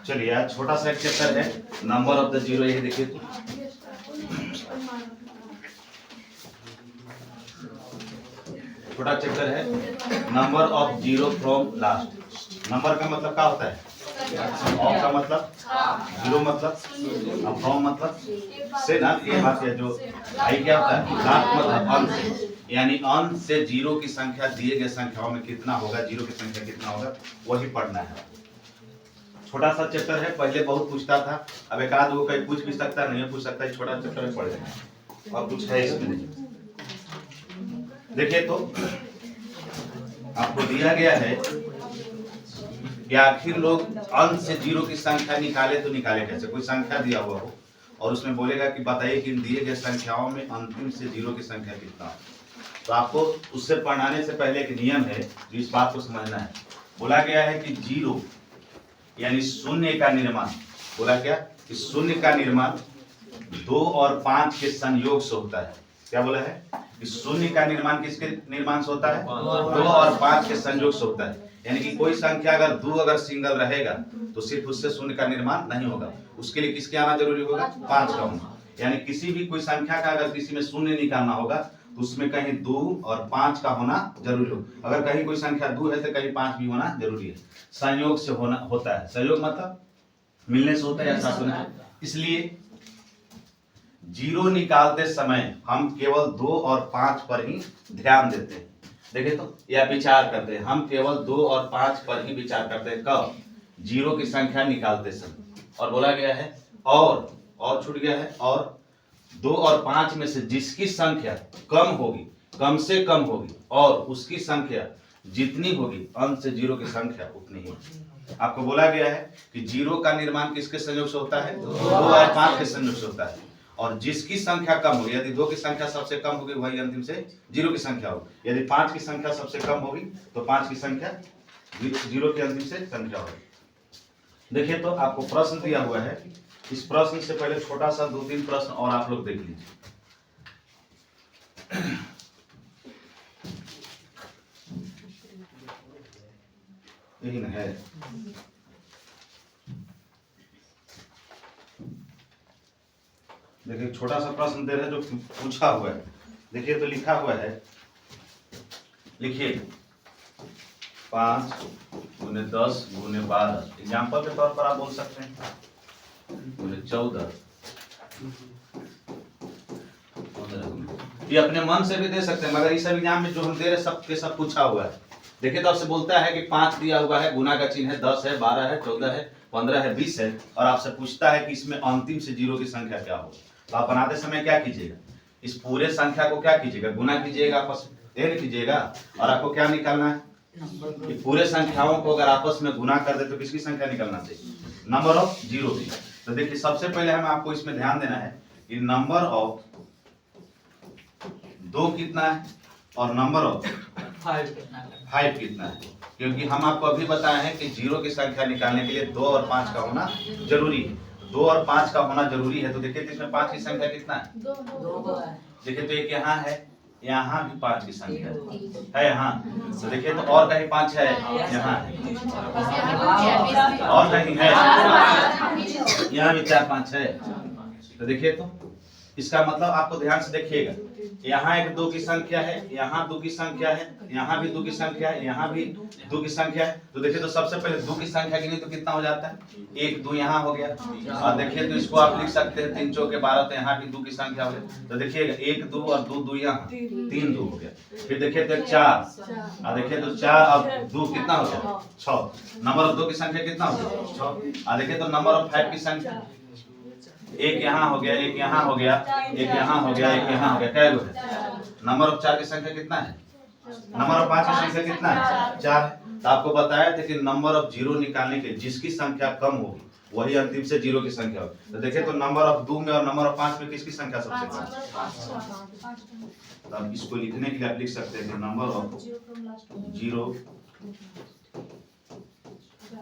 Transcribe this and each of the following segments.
चलिए आज छोटा सा एक चैप्टर है नंबर ऑफ द जीरो, ये देखिए छोटा चैप्टर है number of zero from last. Number का मतलब क्या होता है? ऑफ का मतलब जीरो मतलब, और फ्रॉम मतलब से ना, ये बात है। जो आई क्या होता है? लास्ट मतलब अंत से, यानी अंत से जीरो की संख्या दिए गए संख्याओं में कितना होगा, जीरो की संख्या कितना होगा, वही पढ़ना है। छोटा सा चैप्टर है, पहले बहुत पूछता था, अब एक आध वो कहीं पूछ भी सकता, नहीं पूछ सकता, छोटा चैप्टर में पढ़ लेना और कुछ है इसमें नहीं। देखिए तो आपको दिया गया है कि आखिर लोग अंत से जीरो की संख्या निकाले तो निकाले कैसे। कोई संख्या दिया हुआ हो और उसमें बोलेगा कि बताइए कि इन दिए गए संख्याओं में अंतिम से जीरो की संख्या कितना है। तो आपको उससे पढ़ाने से पहले एक नियम है जो इस बात को समझना है। बोला गया है कि जीरो यानी शून्य का निर्माण, बोला क्या कि शून्य का निर्माण 2 और 5 के संयोग से होता है। क्या बोला है कि शून्य का निर्माण किसके निर्माण से होता है? 2 और 5 के संयोग से होता है। यानी कि कोई संख्या अगर 2 अगर सिंगल रहेगा तो सिर्फ उससे शून्य का निर्माण नहीं होगा, उसके लिए किसके आना जरूरी होगा? 5 का होना। यानी किसी भी कोई संख्या का अगर किसी में शून्य निकालना होगा तो उसमें कहीं 2 और 5 का होना जरूरी हो। अगर कहीं कोई संख्या 2 है तो कहीं 5 भी होना जरूरी है। संयोग से होता है। संयोग मतलब मिलने से होता है, ऐसा सुना है। इसलिए जीरो निकालते समय हम केवल 2 और 5 पर ही ध्यान देते हैं। देखिए तो या विचार करते हैं, हम केवल 2 और 5 पर ही विचार करते हैं। कब? जीरो की संख्या निकालते समय। और बोला गया है और छूट गया है, और 2 और 5 में से जिसकी संख्या कम होगी, कम से कम होगी, और उसकी संख्या जितनी होगी अंत से जीरो की संख्या उतनी ही। आपको बोला गया है कि जीरो का निर्माण किसके संयोग से होता है? 2 और 5 के संयोग से होता है। और जिसकी संख्या कम होगी, यदि 2 की संख्या सबसे कम होगी वही अंतिम से जीरो की संख्या होगी। यदि 5 की संख्या सबसे कम होगी तो 5 की संख्या जीरो की अंतिम से संख्या होगी। देखिए तो आपको प्रश्न दिया हुआ है, इस प्रश्न से पहले छोटा सा 2-3 प्रश्न और आप लोग देख लीजिए। यही ना है। देखिए छोटा सा प्रश्न दे रहे हैं जो पूछा हुआ है। देखिए तो लिखा हुआ है, लिखिए 5 × 10 × 12, एग्जाम्पल के तौर पर आप बोल सकते हैं, × 14, ये अपने मन से भी दे सकते हैं, मगर इस एग्जाम में जो हम दे रहे सब के सब पूछा हुआ है। देखिए तो आपसे बोलता है कि 5 दिया हुआ है, गुना का चिन्ह है, 10 है, 12 है, 14 है, 15 है, 20 है, और आपसे पूछता है कि इसमें अंतिम से जीरो की संख्या क्या हो। तो आप बनाते समय क्या कीजिएगा? इस पूरे संख्या को क्या कीजिएगा? गुना कीजिएगा, आपस में ऐड कीजिएगा, और आपको क्या निकालना है कि पूरे संख्याओं को अगर आपस में गुना कर दे तो किसकी संख्या निकलना चाहिए? नंबर ऑफ जीरो की। तो देखिए सबसे पहले हमें आपको इसमें ध्यान देना है कि नंबर ऑफ 2 कितना है और नंबर ऑफ 5 कितना है, क्योंकि हम आपको अभी बताए हैं कि जीरो की संख्या निकालने के लिए 2 और 5 का होना जरूरी है। 2 और 5 का होना जरूरी है। तो देखिए इसमें 5 की संख्या कितना है? 2 है। देखिए तो एक यहाँ है, यहाँ भी 5 की संख्या है यहाँ। तो देखिए तो और कहीं 5 है, यहाँ और कहीं है, यहाँ भी 4-5 है। तो देखिए तो इसका मतलब आपको ध्यान से देखिएगा, यहाँ एक 2 की संख्या है, यहाँ 2 की संख्या है, यहाँ भी 2 की संख्या है, यहाँ भी 2 की संख्या है। तो देखिए तो सबसे पहले 2 की संख्या गिनी तो कितना हो जाता है? 1 2 यहाँ हो गया। और देखिए तो इसको आप लिख सकते हैं 3 चौके 12, तो यहाँ भी 2 की संख्या हो गई। तो देखिएगा 1 2 और 2 2 यहाँ 3 2 हो गया। फिर देखिए तो 4, और देखिए तो 4 और 2 कितना हो गया? 6। नंबर ऑफ 2 की संख्या कितना हो गया? 6। और देखिए तो नंबर ऑफ 5 की संख्या, एक यहाँ हो गया, एक यहाँ हो गया, एक यहाँ हो गया, एक यहाँ हो गया, क्या है? नंबर ऑफ 4 की संख्या कितना है? नंबर ऑफ 5 की संख्या कितना है? 4। तो आपको बताया था कि नंबर ऑफ जीरो निकालने के जिसकी संख्या कम होगी वही अंतिम से जीरो की संख्या होगी। तो देखिए तो नंबर ऑफ 2 में और नंबर ऑफ 5 में किसकी संख्या सबसे कम है? तो अब इसको लिखने के लिए आप लिख सकते हैं कि number of zero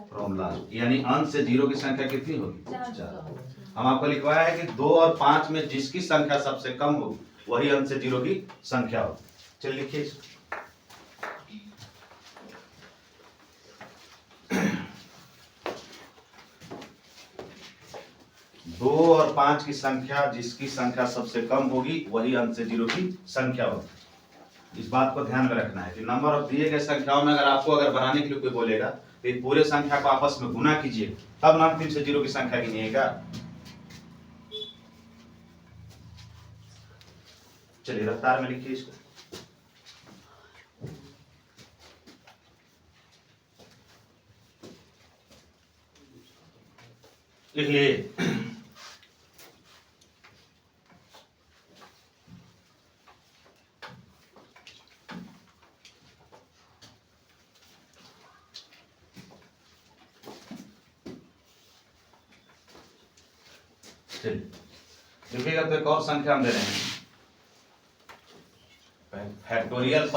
from last, यानी अंत से जीरो की संख्या कितनी होगी? 4। हम आपको लिखवाया है कि 2 और 5 में जिसकी संख्या सबसे कम होगी वही अंत से जीरो की संख्या होगी। चलिए लिखिए, 2 और 5 की संख्या, जिसकी संख्या सबसे कम होगी वही अंश से 0 की संख्या होगी। इस बात को ध्यान में रखना है कि नंबर ऑफ दिए गए संख्याओं में अगर बनाने के लिए कोई बोलेगा तो ये पूरे संख्या को आपस में गुना कीजिए, तब ना अंतिम से 0 की संख्या गिनिएगा। चलिए रफ्तार में लिखिए इसको। लिख लिए। देखिएगा तो एक और संख्या हम दे रहे हैं, फैक्टोरियल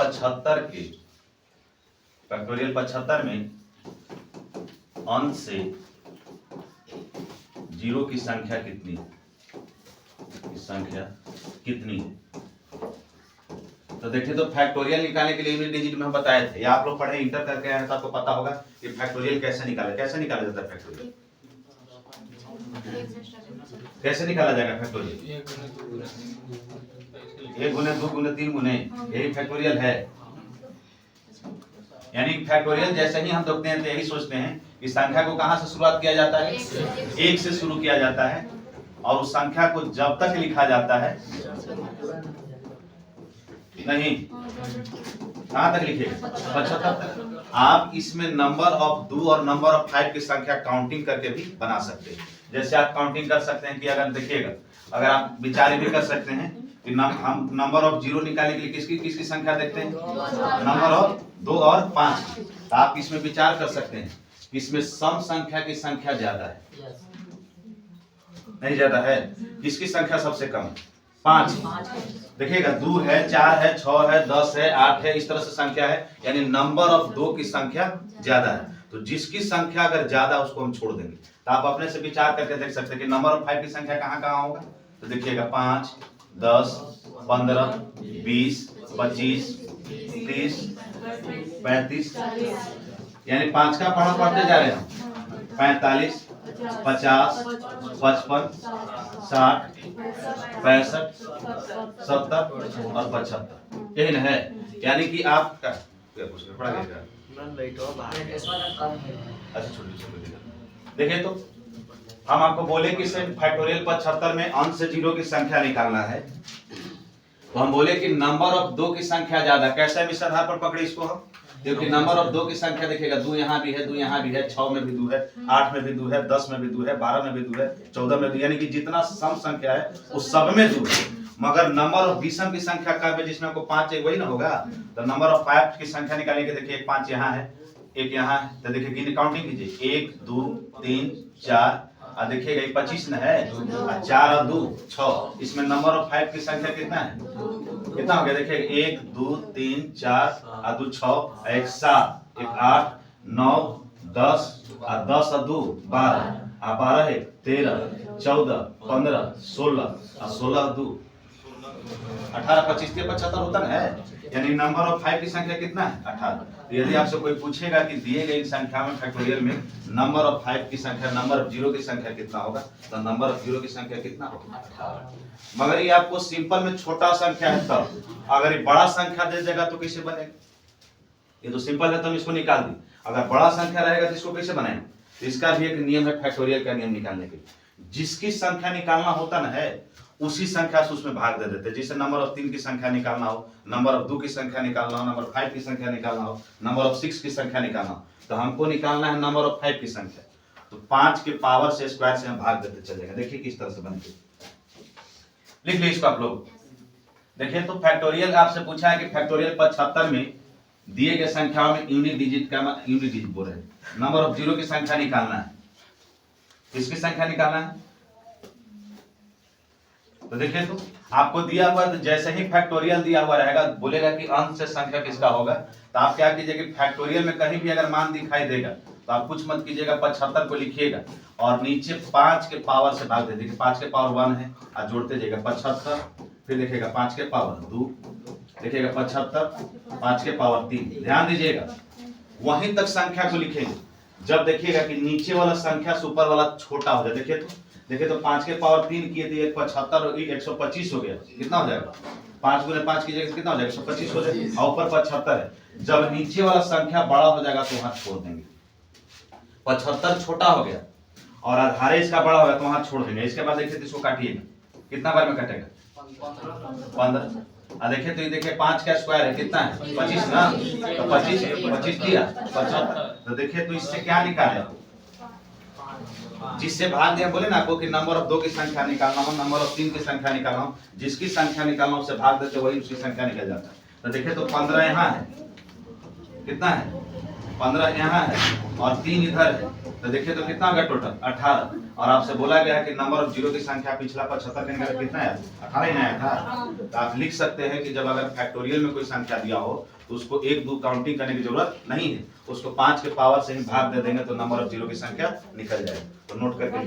75 में अंश से 0 की संख्या कितनी, तो देखिए तो फैक्टोरियल निकालने के लिए यूनिट डिजिट में हम बताए थे, या आप लोग पढ़े इंटर करके आए तो आपको पता होगा कि फैक्टोरियल कैसे निकाला जाता है। फैक्टोरियल कैसे निकाला जाएगा? फैक्टोरियल 1 गुने 2 गुने 3 गुने, यही फैक्टोरियल है। यानी फैक्टोरियल जैसे ही हम देखते हैं तो यही सोचते हैं कि संख्या को कहां से शुरुआत किया जाता है? 1 से शुरू किया जाता है, और उस संख्या को जब तक लिखा जाता है नहीं, कहां तक लिखेगा? 75 तक। आप इसमें नंबर ऑफ 2 और नंबर ऑफ 5 की संख्या काउंटिंग करके भी बना सकते हैं। जैसे आप काउंटिंग कर सकते हैं कि अगर देखिएगा, अगर आप विचार भी कर सकते हैं कि हम नंबर ऑफ 0 निकालने के लिए किसकी संख्या देखते हैं? नंबर ऑफ 2 और 5। तो आप इसमें विचार कर सकते हैं कि इसमें सम संख्या की संख्या ज्यादा है, नहीं ज्यादा है? किसकी संख्या सबसे कम? 5। देखिएगा 2 है, 4 है, 6 है, 10 है, 8 है, इस तरह से संख्या है, यानी नंबर ऑफ 2 की संख्या ज्यादा है। तो जिसकी संख्या अगर ज्यादा उसको हम छोड़ देंगे। तो आप अपने से विचार करके देख सकते हैं कि नंबर ऑफ 5 की संख्या कहां कहां होगा। तो देखिएगा 5, 10, 15, 20, 25, 30, 35, यानी 5 का पढ़ा पढ़ते जा रहे हैं। 45, 50, 55, 60, 65, 70 और 75, यही ना है। यानी कि आपका क्या पूछ रहे, पढ़ा गया? अच्छा छोटी देखिए, तो हम आपको बोले कि फैक्टोरियल 75 में अंश से 0 की संख्या निकालना है, तो हम बोले कि नंबर ऑफ 2 की संख्या ज्यादा। कैसे हम इस आधार पर पकड़े इसको हम? क्योंकि नंबर ऑफ 2 की संख्या देखिएगा, 2 यहाँ भी है, 2 यहाँ भी है, 6 में भी 2 है, 8 में भी 2 है, 10 में भी 2 है, 12 में भी 2 है, 14 में भी, यानी कि जितना सम संख्या है उस सब में 2 है। मगर नंबर ऑफ विषम की संख्या कब है? जिसमें आपको 5 एक वही ना होगा। तो नंबर ऑफ 5 की संख्या निकालेंगे, देखिए 5 यहाँ है, 1 यहाँ है, तो देखिए गिन काउंटिंग कीजिए, 1 2 3 4, और देखिएगा 25 न है, 4 और 2 6। इसमें नंबर ऑफ 5 की संख्या कितना है? कितना हो गया? देखिए 1 2 3 4 और 2 6, 1 7, 1 8 9 10 और 10 और 2 12, और 12 1 13 14 15 16 और 16 और 2 18 25 75 होता ना है। यानी नंबर ऑफ 5 की संख्या कितना है? 18। तो यदि आपसे कोई पूछेगा कि दिए गए संख्या में फैक्टोरियल में नंबर ऑफ 5 की संख्या, नंबर ऑफ 0 की संख्या कितना होगा, तो नंबर ऑफ 0 की संख्या कितना होगा? 18। मगर ये आपको सिंपल में छोटा संख्या है, तब अगर ये बड़ा संख्या दे देगा तो कैसे बनेगा? ये तो सिंपल है, तो हम इसको निकाल दी। अगर बड़ा संख्या रहेगा तो इसको कैसे बनाएंगे? तो इसका भी एक नियम है फैक्टोरियल का नियम निकालने के लिए। जिसकी संख्या निकालना होता ना है उसी संख्या से उसमें भाग दे देते हैं। जैसे नंबर ऑफ 3 की संख्या निकालना हो, नंबर ऑफ 2 की संख्या निकालना हो, नंबर 5 की संख्या निकालना हो, नंबर ऑफ 6 की संख्या निकालना हो, तो हमको निकालना है नंबर ऑफ 5 की संख्या। तो 5 के पावर से स्क्वायर से हम भाग देते चलेगा। देखिए किस तरह से बनती है, लिख लीजिए इसको आप लोग। देखिए तो फैक्टोरियल आपसे पूछा है कि फैक्टोरियल 75 में दिए गए संख्याओं में यूनिट डिजिट बोल रहे हैं, नंबर ऑफ 0 की संख्या निकालना है। किसकी संख्या निकालना है? तो देखिए तो आपको दिया हुआ, तो जैसे ही फैक्टोरियल दिया हुआ रहेगा बोलेगा कि अंश से संख्या किसका होगा, तो आप क्या कीजिएगा कि फैक्टोरियल में कहीं भी अगर मान दिखाई देगा तो आप कुछ मत कीजिएगा, 75 को लिखिएगा और नीचे 5 के पावर से भाग दे दीजिए। 5 के पावर 1 है, आप जोड़ते जाइएगा 75, फिर देखिएगा 5 के पावर 2, देखिएगा 75, 5 के पावर 3। ध्यान दीजिएगा वहीं तक संख्या को लिखेंगे जब देखिएगा कि नीचे वाला संख्या से ऊपर वाला छोटा हो जाए, देखिए तो 5 के पावर 3 किए तो 75 125 हो गया। कितना हो जाएगा? 5 गुने 5 कीजिएगा कितना हो जाएगा? 125 हो जाएगा। और ऊपर 75 है। जब नीचे वाला संख्या बड़ा हो जाएगा तो वहां छोड़ देंगे। 75 छोटा हो गया और आधार इसका बड़ा हो गया तो वहां छोड़ देंगे। इसके बाद देखिए तो इसको काटिएगा, कितना बार में कटेगा? 15। देखिए तो ये देखिए 5 का स्क्वायर है कितना है? 25 ना, तो 25 दिया 75। तो देखिए तो इससे क्या निकाले? जिससे भाग दिया, बोले ना आपको कि नंबर ऑफ 2 की संख्या निकालना हो, नंबर ऑफ 3 की संख्या निकालना हो, जिसकी संख्या निकालना हो उससे भाग देते वही उसकी संख्या निकल जाता है। तो देखिए तो 15 यहाँ है, कितना है? 15 यहाँ है और 3 इधर है। तो देखिए तो कितना हो गया टोटल? 18। और आपसे बोला गया है कि नंबर ऑफ जीरो की संख्या पिछला 75 के निकल कितना है? 18 ही ना है। तो आप लिख सकते हैं कि जब अगर फैक्टोरियल में कोई संख्या दिया हो तो उसको 1 2 काउंटिंग करने की जरूरत नहीं है, उसको 5 के पावर से ही भाग दे देंगे तो नंबर ऑफ जीरो की संख्या निकल जाएगी। तो नोट करके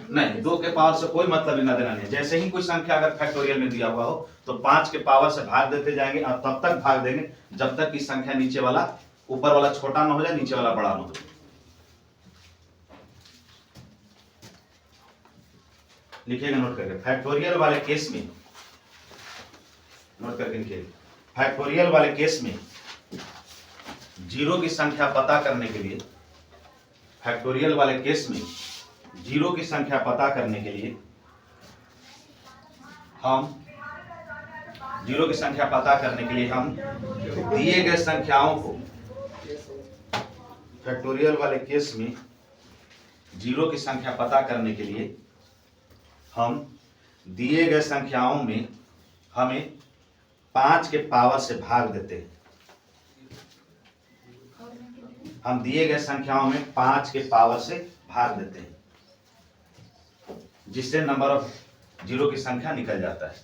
नहीं, 2 के पावर से कोई मतलब ना देना नहीं। जैसे ही कोई संख्या अगर फैक्टोरियल में दिया हुआ हो तो 5 के पावर से भाग देते जाएंगे और तब तक भाग देंगे जब तक कि संख्या नीचे वाला ऊपर वाला छोटा ना हो जाए, नीचे वाला बड़ा ना हो जाए। लिखिएगा नोट करके। फैक्टोरियल वाले केस में नोट करके लिखिए। फैक्टोरियल वाले केस में जीरो की संख्या पता करने के लिए, फैक्टोरियल वाले केस में जीरो की संख्या पता करने के लिए हम जीरो की संख्या पता करने के लिए हम दिए गए संख्याओं को, फैक्टोरियल वाले केस में जीरो की संख्या पता करने के लिए हम दिए गए संख्याओं में हमें 5 के पावर से भाग देते हैं। हम दिए गए संख्याओं में 5 के पावर से भाग देते हैं, जिससे नंबर ऑफ जीरो की संख्या निकल जाता है,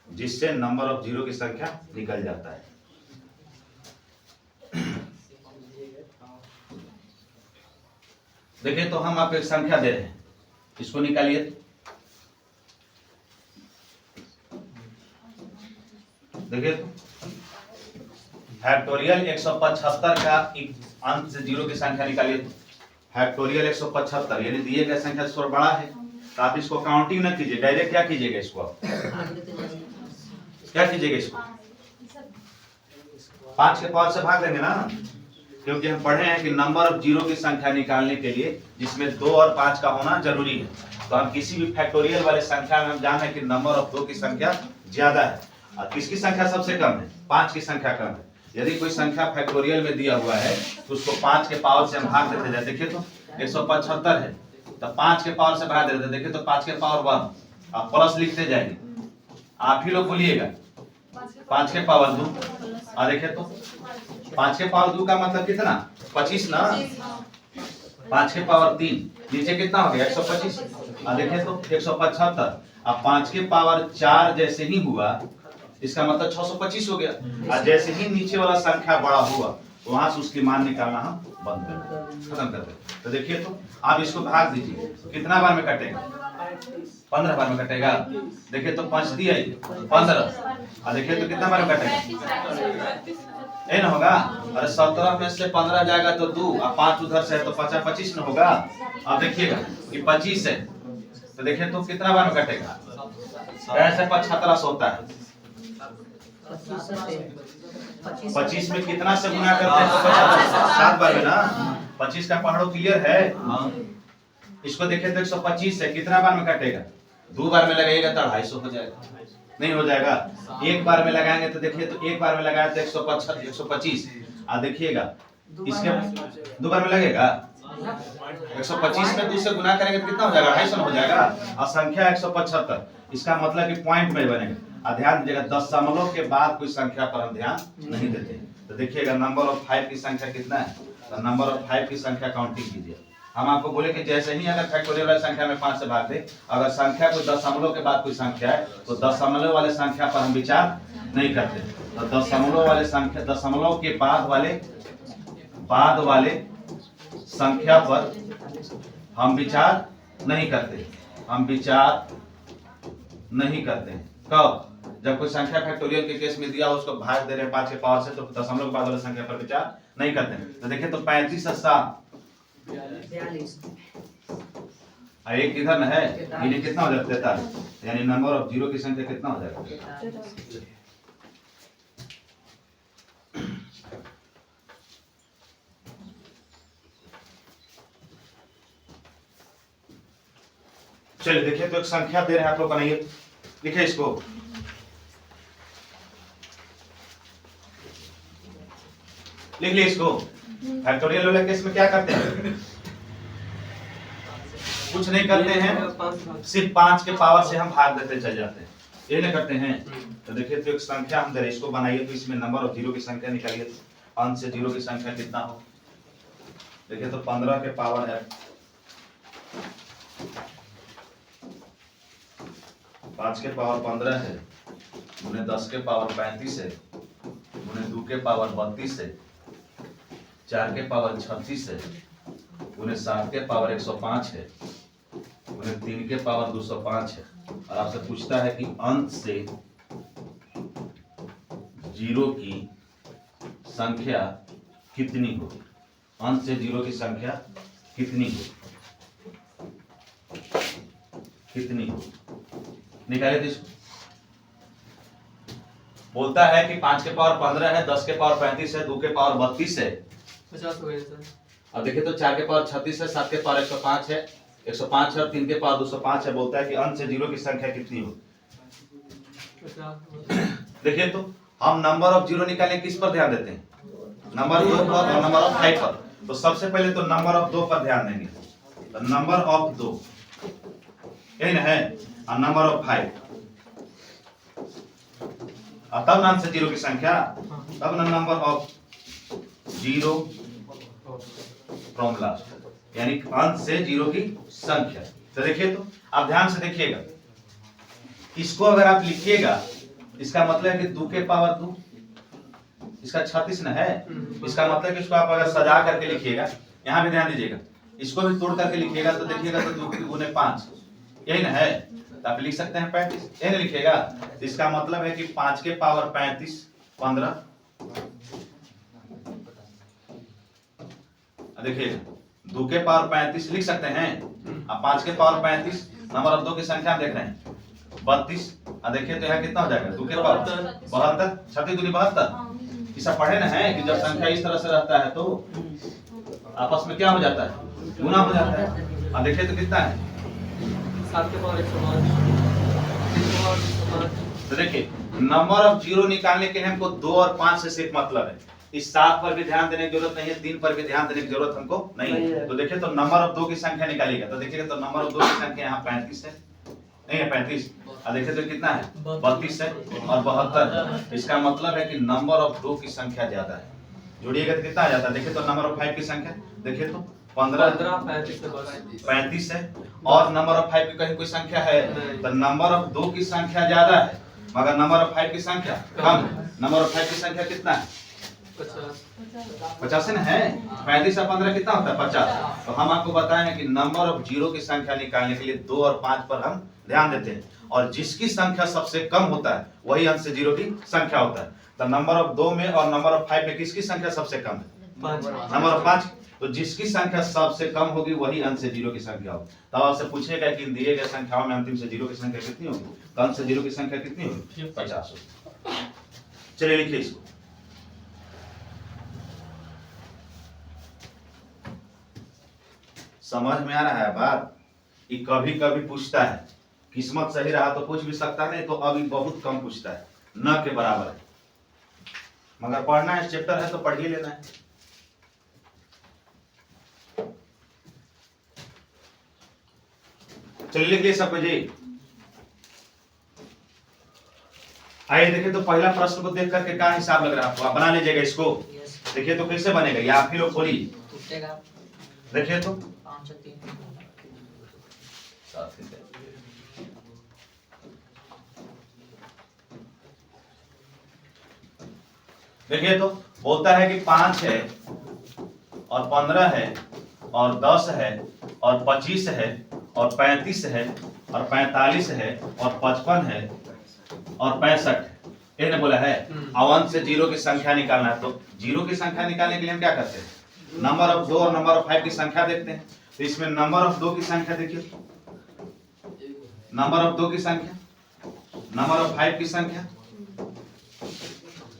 जिससे नंबर ऑफ जीरो की संख्या निकल जाता है। देखिए तो हम आपको एक संख्या दे रहे हैं, इसको निकालिए। देखिए फैक्टोरियल 175 का अंत से जीरो की संख्या निकालिए। फैक्टोरियल 175 यानी दिए गए संख्या से बड़ा है, तो आप इसको काउंटिंग न कीजिए, डायरेक्ट क्या कीजिएगा? इसको क्या कीजिएगा? इसको 5 के पावर से भाग देंगे ना, क्योंकि हम पढ़े हैं कि नंबर ऑफ जीरो की संख्या निकालने के लिए जिसमें 2 और 5 का होना जरूरी है। तो हम किसी भी फैक्टोरियल वाले संख्या में हम जान रहे हैं कि नंबर ऑफ 2 की संख्या ज्यादा है और किसकी संख्या सबसे कम है? 5 की संख्या कम है। यदि कोई संख्या फैक्टोरियल में दिया हुआ है तो उसको 5 के पावर से हम भाग देते हैं। देखिए तो 175 है तो 5 के पावर से भाग देते हैं। देखिए तो 5 के पावर 1, आप प्लस लिखते जाएंगे, आप ही लोग बोलिएगा 5 के पावर 2। और देखिए तो 5 के पावर 2 का मतलब कितना? 25 ना। 5 के पावर 3 नीचे कितना हो गया? 125। और देखिए तो 175। अब 5 के पावर 4 जैसे ही हुआ इसका मतलब 625 हो गया। और जैसे ही नीचे वाला संख्या बड़ा हुआ तो वहां से उसकी मान निकालना हम बंद कर दें, खत्म कर दें। तो देखिए तो आप इसको भाग दीजिए, कितना बार में कटेगा? 15 बार में कटेगा। देखिए तो 5 दिया 15 और देखिए तो कितना बार में कटेगा? ये ना होगा। अरे 17 में से 15 जाएगा तो 2 और 5 उधर से है तो 25 न होगा। अब देखिएगा कि 25 है तो देखिए तो कितना बार में कटेगा? ऐसे 75 होता है। 25 में कितना से गुना करते हैं? तो 7 बार में ना। 25 का पहाड़ो क्लियर है। इसको देखें तो 125 है, कितना बार में कटेगा? 2 बार में लगाइएगा तो 250 हो जाएगा, नहीं हो जाएगा। 1 बार में लगाएंगे तो देखिए तो 1 बार में लगाया तो 125। और देखिएगा इसके 2 बार में लगेगा 125 में 2 से गुना करेंगे तो कितना हो जाएगा? 250 हो जाएगा। और संख्या 175, इसका मतलब कि पॉइंट में बनेगा। ध्यान दीजिएगा दशमलव के बाद कोई संख्या पर हम ध्यान नहीं देते। तो देखिएगा नंबर ऑफ 5 की संख्या कितना है? तो नंबर ऑफ 5 की संख्या काउंटिंग कीजिए। हम आपको बोले कि जैसे ही अगर फैक्टोरियल वाली संख्या में 5 से भाग दे, अगर संख्या कोई दशमलव के बाद कोई संख्या है तो दशमलव वाले संख्या पर हम विचार नहीं करते। तो दशमलव वाले संख्या, दशमलव के बाद वाले संख्या पर हम विचार नहीं करते। हम विचार नहीं करते। कब? जब कोई संख्या फैक्टोरियल के केस में दिया हो उसको भाग दे रहे हैं 5 के पावर से, तो दशमलव के बाद वाली संख्या पर विचार नहीं करते हैं। तो देखिए तो 35 और 7 एक इधर है, यानी कितना हो जाता है 43, यानी नंबर ऑफ जीरो की संख्या कितना हो जाएगा? चलिए देखिए तो एक संख्या दे रहे हैं आप लोग, बनाइए, लिखिए इसको। लिख लीजिए इसको। फैक्टोरियल वाले केस में क्या करते हैं? कुछ नहीं करते हैं, सिर्फ 5 के पावर से हम भाग देते चले जाते हैं, ये नहीं करते हैं। तो देखिए तो एक संख्या हम दे रहे हैं, इसको बनाइए, तो इसमें नंबर ऑफ जीरो की संख्या निकालिए, अंश से जीरो की संख्या कितना हो। देखिए तो 15 के पावर है, 5 के पावर 15 है, गुने 10 के पावर 35 है, गुने 2 के पावर 32 है, 4 के पावर 36 है, गुने 7 के पावर 105 है, गुने 3 के पावर 205 है। और आपसे पूछता है कि अंश से जीरो की संख्या कितनी होगी, अंश से जीरो की संख्या कितनी होगी, कितनी होगी, निकालिए। इसको बोलता है कि 5 के पावर 15 है, 10 के पावर 35 है, 2 के पावर 32 है, 50 हो गए सर। अब देखिए तो 4 के पावर 36 है, 7 के पावर 105 है, 105 है, और 3 के पावर 205 है। बोलता है कि अंश से जीरो की संख्या कितनी हो। देखिए तो हम नंबर ऑफ जीरो निकालने किस पर ध्यान देते हैं? नंबर 2 पर और नंबर ऑफ 5 पर। तो सबसे पहले तो नंबर ऑफ 2 पर ध्यान देंगे, तो नंबर ऑफ 2 यही ना है, और नंबर ऑफ 5, और तब अंश से जीरो की संख्या, तब number of zero from last, यानी अंश से जीरो की संख्या। तो देखिए तो आप ध्यान से देखिएगा, इसको अगर आप लिखिएगा, इसका मतलब है कि 2 के पावर 2, इसका 36 न है, इसका मतलब कि इसको आप अगर सजा करके लिखिएगा, यहाँ भी ध्यान दीजिएगा, इसको भी तोड़ करके लिखिएगा तो देखिएगा तो 2 गुने 5 यही ना है, तो आप लिख सकते हैं 35, यही नहीं लिखिएगा। तो इसका मतलब है कि 5 के पावर 35 15, देखिए 2 के पावर 35 लिख सकते हैं, अब 5 के पावर 35, नंबर ऑफ 2 की संख्या हम देख रहे हैं 32, और देखिए तो यहाँ कितना हो जाएगा 2 के पावर 72, 36 दूनी 72। ऐसा पढ़े ना है कि जब संख्या इस तरह से रहता है तो आपस में क्या हो जाता है, गुना हो जाता है। और देखिए तो कितना है 7 के पावर 105। तो देखिए नंबर ऑफ जीरो निकालने के लिए हमको 2 और 5 से सिर्फ मतलब है, इस 7 पर भी ध्यान देने की जरूरत नहीं है, 3 पर भी ध्यान देने की जरूरत हमको नहीं है। तो देखिए तो नंबर ऑफ 2 की संख्या निकालिएगा, तो देखिएगा तो नंबर ऑफ 2 की संख्या यहाँ 35 है, नहीं है 35, और देखिए तो कितना है 32 है और 72। इसका मतलब है कि नंबर ऑफ 2 की संख्या ज्यादा है, जोड़िएगा तो कितना आ जाता है। देखिए तो नंबर ऑफ 5 की संख्या देखिए तो 15 35 है, और नंबर ऑफ 5 की कहीं कोई संख्या है, तो नंबर ऑफ 2 की संख्या ज्यादा है मगर नंबर ऑफ 5 की संख्या कम। नंबर ऑफ 5 की संख्या कितना है 50 है, 35 और 15 कितना होता है 50। तो हम आपको बताए हैं कि नंबर ऑफ जीरो की संख्या निकालने के लिए 2 और 5 पर हम ध्यान देते हैं, और जिसकी संख्या सबसे कम होता है वही अंश से जीरो की संख्या होता है। तो नंबर ऑफ 2 में और नंबर ऑफ 5 में किसकी संख्या सबसे कम है, नंबर ऑफ 5। तो जिसकी संख्या सबसे कम होगी वही अंश से जीरो की संख्या होगी। तब आपसे पूछेगा कि इन दिए गए संख्याओं में अंतिम से जीरो की संख्या कितनी होगी, तो अंश से जीरो की संख्या कितनी होगी 50 होगी। चलिए लिखिए इसको। समझ में आ रहा है बात? ये कभी कभी पूछता है, किस्मत सही रहा तो पूछ भी सकता, नहीं तो अभी बहुत कम पूछता है, न के बराबर है। मगर पढ़ना है चैप्टर है तो पढ़ ही लेना है। चलिए लिख लिए सब जी। आइए देखिए तो पहला प्रश्न को देख करके क्या हिसाब लग रहा है आपको, आप बना लीजिएगा इसको। देखिए तो कैसे बनेगा, या आप ही लोग खोलिए। देखिए तो देखिए तो बोलता है कि 5 है और 15 है और 10 है और 25 है और 35 है और 45 है और 55 है और 65 ये ने बोला है। अब अंश से जीरो की संख्या निकालना है, तो जीरो की संख्या निकालने के लिए हम क्या करते हैं, नंबर ऑफ 2 और नंबर ऑफ 5 की संख्या देखते हैं। तो इसमें नंबर ऑफ 2 की संख्या देखिए, नंबर ऑफ 2 की संख्या, नंबर ऑफ 5 की संख्या,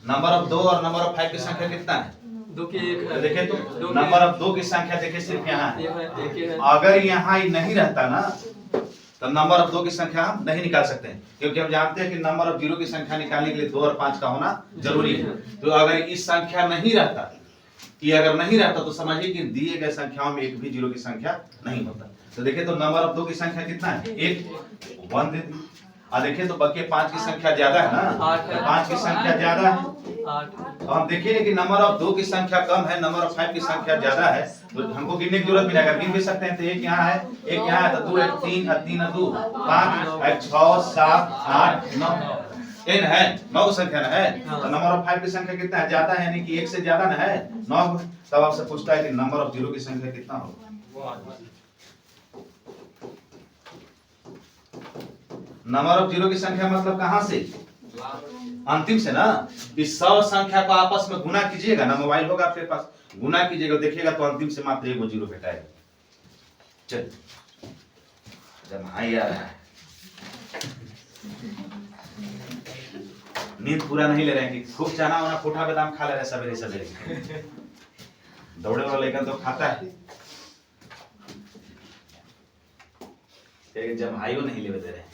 नंबर ऑफ 2 और नंबर ऑफ 5 की संख्या कितना है, 2 की 1 है। देखे तो नंबर ऑफ 2 की संख्या देखिए सिर्फ यहाँ है। एक ही है। अगर यहाँ ही नहीं रहता ना तो नंबर ऑफ 2 की संख्या हम नहीं निकाल सकते हैं, क्योंकि हम जानते हैं कि नंबर ऑफ 0 की संख्या निकालने के लिए 2 और 5 का होना जरूरी है। तो अगर इस संख्या नहीं रहता, ये अगर नहीं रहता तो समझिए कि दिए गए संख्याओं में एक भी 0 की संख्या नहीं होता। तो देखिए तो नंबर ऑफ 2 की संख्या कितना है, 1 1 दे दी। और देखिए तो बाकी 5 की संख्या ज्यादा है ना, 5 की संख्या ज्यादा है। 8 तो हम देखेंगे कि नंबर ऑफ 2 की संख्या कम है, नंबर ऑफ 5 की संख्या ज्यादा है, तो हमको गिनने की जरूरत भी नहीं है। अगर गिन भी सकते हैं तो एक यहाँ है, एक यहाँ है, तो 2 1 3 3 2 5 1 6 7 8 9 n है, 9 संख्या ना है। तो नंबर ऑफ 5 की संख्या कितना है, ज्यादा है, यानी कि 1 से ज्यादा ना है, 9। तब आपसे पूछता है कि नंबर ऑफ 0 की संख्या कितना होगा। नंबर ऑफ 0 की संख्या मतलब कहां से, अंतिम से ना। इस 100 संख्या को आपस में गुना कीजिएगा ना, मोबाइल होगा आपके पास, गुना कीजिएगा, देखिएगा तो अंतिम से मात्र 1 0 भेटाएगा। चल जब हाई आ रहा है, नींद पूरा नहीं ले रहे हैं कि खूब चना वना फूटा बादाम खा ले रहे सवेरे सवेरे। दौड़े वाला लेकिन तो खाता है, लेकिन जब हाई नहीं ले दे रहे।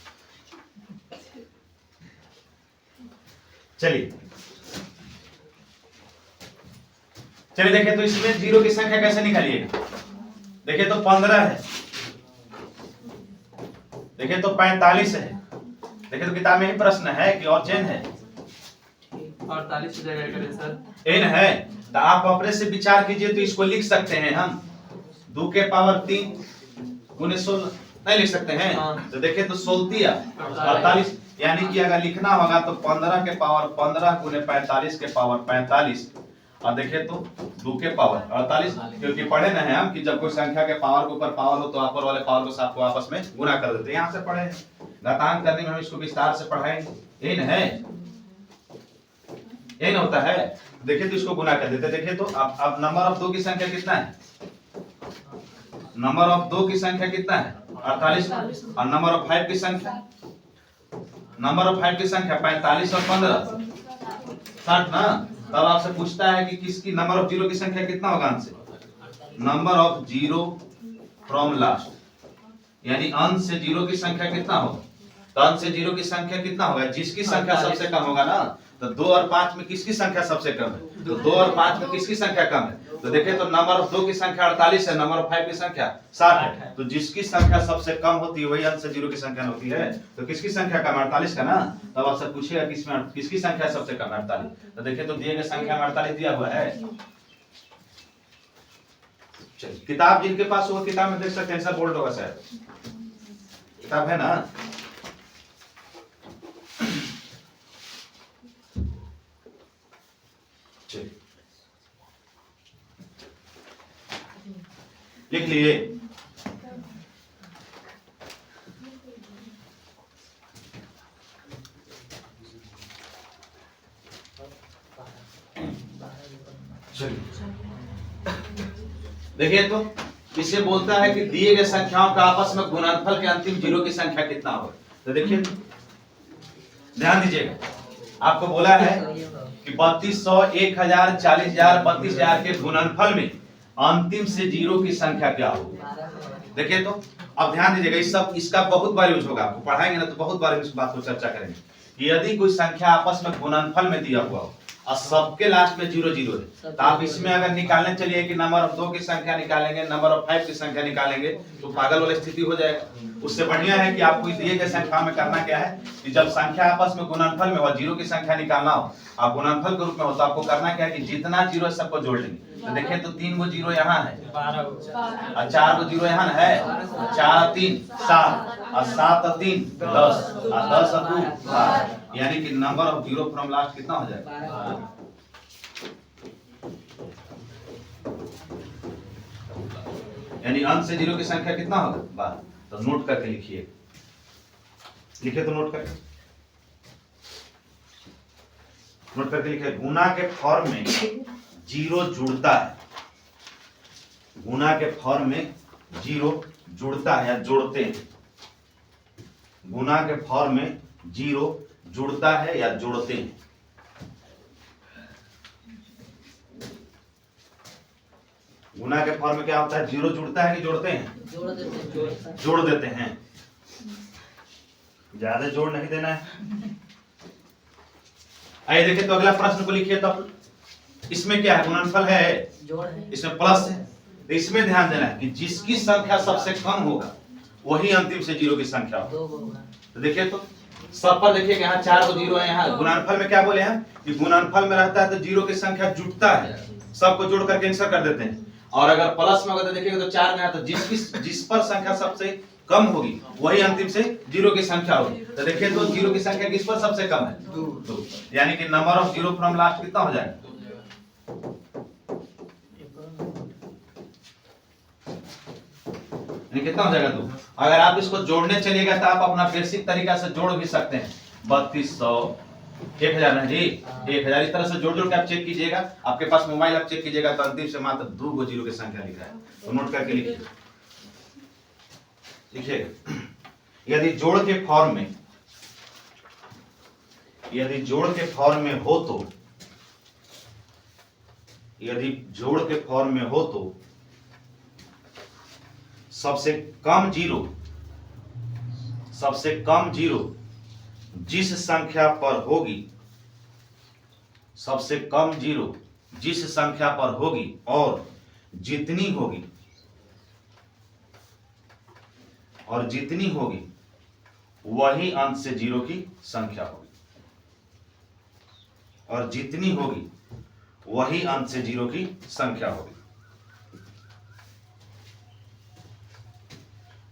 चलिए चलिए देखिए तो इसमें 0 की संख्या कैसे निकालिएगा। देखिए तो 15 है, देखिए तो 45 है। देखिए तो किताब में ही प्रश्न है कि और चेन है, 48 जगह करें सर, एन है। तो आप अपने से विचार कीजिए, तो इसको लिख सकते हैं हम 2 के पावर 3 गुने 16, नहीं लिख सकते हैं। तो देखिए तो 16 48, यानी कि अगर लिखना होगा तो 15 के पावर 15 गुने 45 के पावर 45, और देखिए तो 2 के पावर 48, क्योंकि पढ़े ना है हम कि जब कोई संख्या के पावर के ऊपर पावर हो तो अपर वाले पावर को साथ को आपस में गुना कर देते हैं। यहाँ से पढ़े हैं, घातांक करने में हम इसको विस्तार से पढ़ाएंगे। एन है, एन होता है। देखिए तो इसको गुना कर देते। देखिए तो अब नंबर ऑफ 2 की संख्या कितना है, नंबर ऑफ 2 की संख्या कितना है 48, और नंबर ऑफ 5 की संख्या, नंबर ऑफ 5 की संख्या 45 और 15 60 ना। तब आपसे पूछता है कि किसकी नंबर ऑफ 0 की संख्या कितना होगा अंश से, नंबर ऑफ 0 फ्रॉम लास्ट, यानी अंश से 0 की संख्या कितना होगा। तो अंश से 0 की संख्या कितना होगा, जिसकी संख्या सबसे कम होगा ना। तो 2 और 5 में किसकी संख्या सबसे कम है, तो 2 और 5 में किसकी संख्या कम है। तो देखिए तो नंबर ऑफ 2 की संख्या 48 है, नंबर ऑफ 5 की संख्या 60 है। तो जिसकी संख्या सबसे कम होती है वही अंश से 0 की संख्या होती है। तो किसकी संख्या कम, 48 का ना। तब आपसे पूछेगा किसमें किसकी संख्या सबसे कम, 48। तो देखिए तो दिए गए संख्या में 48 दिया हुआ है। चलिए किताब जिनके पास हो किताब में देख सकते हैं, आंसर बोल्ड होगा शायद, किताब है ना। चलिए लिख लिए। देखिए तो इसे बोलता है कि दिए गए संख्याओं का आपस में गुणनफल के अंतिम 0 की संख्या कितना होगा। तो देखिए ध्यान दीजिएगा, आपको बोला है कि 3200 1000 40000 32000 के गुणनफल में अंतिम से 0 की संख्या क्या होगी। देखिए तो अब ध्यान दीजिएगा, इस सब इसका बहुत बार यूज होगा, आपको पढ़ाएंगे ना तो बहुत बार इस बात को चर्चा करेंगे कि यदि कोई संख्या आपस में गुणनफल में दिया हुआ हो और सबके लास्ट में 0 0 है, तो आप इसमें अगर निकालने चलिए कि नंबर ऑफ 2 की संख्या निकालेंगे, नंबर ऑफ 5 की संख्या निकालेंगे, तो पागल वाली स्थिति हो जाएगा। उससे बढ़िया है कि आपको दिए गए संख्या में करना क्या है कि जब संख्या आपस में गुणनफल में हो, 0 की संख्या निकालना हो, आप गुणनफल के रूप में हो, तो आपको करना क्या है कि जितना 0 सबको जोड़ लेंगे। तो देखिए तो 3 गो 0 यहाँ है और 4 गो 0 यहाँ है, 4 और 3 7 और 7 और 3 10 और 10 और 2 12, यानी कि नंबर ऑफ 0 फ्रॉम लास्ट कितना हो जाएगा। यानी अंश से 0 की संख्या कितना होगा 12। तो नोट करके लिखिए, लिखे तो नोट करके। नोट करके लिखे, गुना के फॉर्म में जीरो जुड़ता है, गुना के फॉर्म में जीरो जुड़ता है या जोड़ते हैं, गुना के फॉर्म में जीरो जुड़ता है या जोड़ते हैं। गुना के फॉर्म में क्या होता है, जीरो जुड़ता है कि जोड़ते हैं, जोड़ देते हैं, ज्यादा जोड़ नहीं देना है। आइए देखिए तो अगला प्रश्न को लिखिए, तो इसमें क्या है, गुणनफल है, जोड़ है, इसमें प्लस है, तो इसमें ध्यान देना है कि जिसकी संख्या सबसे कम होगा वही अंतिम से जीरो की संख्या होगा। 2 होगा। तो देखिए तो सब पर देखिए यहाँ 4 को जीरो है, यहाँ गुणनफल में क्या बोले हैं कि गुणनफल में रहता है तो जीरो की संख्या जुटता है, सबको जोड़ करके आंसर कर देते हैं। और अगर प्लस में होगा तो देखिएगा तो 4 में है तो जिस पर संख्या सबसे कम होगी वही अंतिम से जीरो की संख्या होगी। तो देखिए तो जीरो की संख्या किस पर सबसे कम है, 2, यानी कि number of zero from last कितना हो जाएगा, कितना हो जाएगा 2। अगर आप इसको जोड़ने चलिएगा तो आप अपना बेसिक तरीका से जोड़ भी सकते हैं, 3200 1000 ना जी, 1000 इस तरह से जोड़ जोड़ के आप चेक कीजिएगा, आपके पास मोबाइल आप चेक कीजिएगा तो अंतिम से मात्र 2 गो जीरो की संख्या लिख रहा है। तो नोट करके लिखिए, लिखिएगा यदि जोड़ के फॉर्म में, यदि जोड़ के फॉर्म में हो तो, यदि जोड़ के फॉर्म में हो तो सबसे कम जीरो, सबसे कम जीरो जिस संख्या पर होगी, सबसे कम जीरो जिस संख्या पर होगी और जितनी होगी, और जितनी होगी वही अंश से जीरो की संख्या होगी, और जितनी होगी वही अंश से जीरो की संख्या होगी।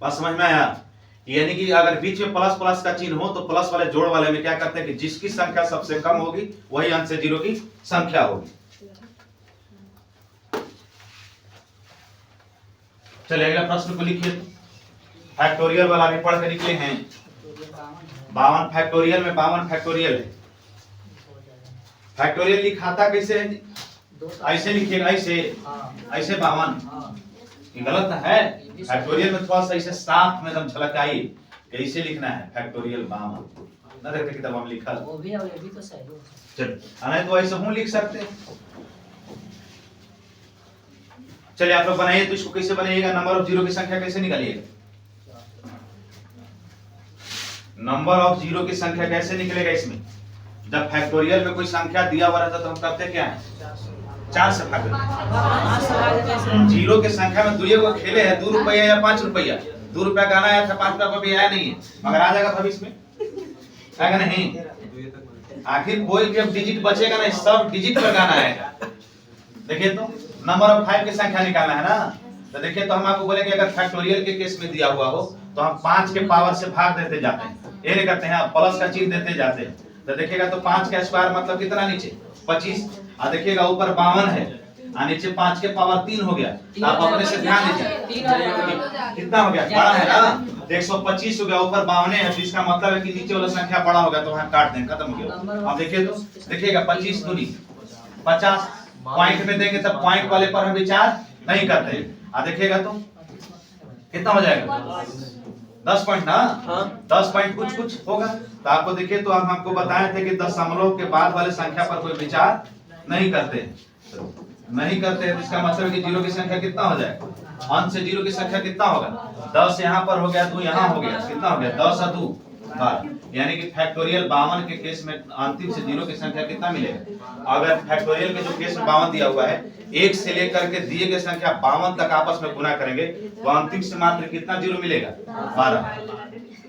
बात समझ में आया? यानी कि अगर बीच में प्लस प्लस का चिन्ह हो तो प्लस वाले जोड़ वाले में क्या करते हैं कि जिसकी संख्या सबसे कम होगी वही अंश से जीरो की संख्या होगी। चलिए अगला प्रश्न को लिखिए, फैक्टोरियल वाला भी पढ़ कर निकले हैं, 52 फैक्टोरियल में 52 फैक्टोरियल है। फैक्टोरियल लिखाता कैसे है, ऐसे लिखिएगा, ऐसे ऐसे 52, ये गलत है। फैक्टोरियल में थोड़ा सा ऐसे साफ में एकदम झलक आई, कैसे लिखना है फैक्टोरियल 52 ना, देखते किताब में लिखा वो भी और ये भी तो सही है। चल नहीं तो ऐसे हम लिख सकते हैं। चलिए आप लोग बनाइए, तो इसको कैसे बनाइएगा, नंबर ऑफ जीरो की संख्या कैसे निकालिएगा, नंबर ऑफ जीरो की संख्या कैसे निकलेगा इसमें, जब फैक्टोरियल में कोई संख्या दिया हुआ रहता तो हम करते क्या है, 4 से भाग देते। जीरो की संख्या में दुइये को खेले हैं, 2 रुपया या 5 रुपया, 2 रुपया का आना आया था, 5 रुपया भी आया नहीं है, मगर आ जाएगा भविष्य में, आएगा नहीं। आखिर कोई भी अब डिजिट बचेगा नहीं, सब डिजिट पर गाना आएगा। देखिए तो नंबर ऑफ 5 की संख्या निकालना है ना, तो देखिए तो हम आपको बोले कि अगर फैक्टोरियल के केस में दिया हुआ हो तो हम 5 के पावर से भाग देते जाते हैं, ये नहीं करते हैं, प्लस का चिन्ह देते जाते हैं। तो देखिएगा तो 5 का स्क्वायर मतलब कितना, नीचे 25, और देखिएगा ऊपर 52 है और नीचे 5 के पावर 3 हो गया। तो आप अपने से ध्यान दीजिए कितना हो गया, बड़ा है ना, 125 हो गया, ऊपर 52 है, तो इसका मतलब है कि नीचे वाला संख्या बड़ा होगा, तो वहां काट दें, खत्म हो गया। अब देखिए तो देखिएगा 25 दूनी 50, पॉइंट में देंगे तब पॉइंट वाले पर हम विचार नहीं करते। आ देखिएगा तो कितना हो जाएगा, 10 पॉइंट ना, 10 पॉइंट कुछ कुछ होगा। तो आपको देखिए तो हम आपको बताए थे कि दशमलव के बाद वाले संख्या पर कोई विचार नहीं करते, नहीं करते हैं, इसका मतलब कि जीरो की संख्या कितना हो जाएगा, अंश से जीरो की संख्या कितना होगा, 10 यहाँ पर हो गया, 2 यहाँ हो गया, कितना हो गया, 10 और 2 12, यानी कि फैक्टोरियल 52 के केस में अंतिम से जीरो की संख्या कितना मिलेगा। अगर फैक्टोरियल के जो केस में 52 दिया हुआ है, 1 से लेकर के दिए गए संख्या 52 तक आपस में गुना करेंगे तो अंतिम से मात्र कितना जीरो मिलेगा, 12।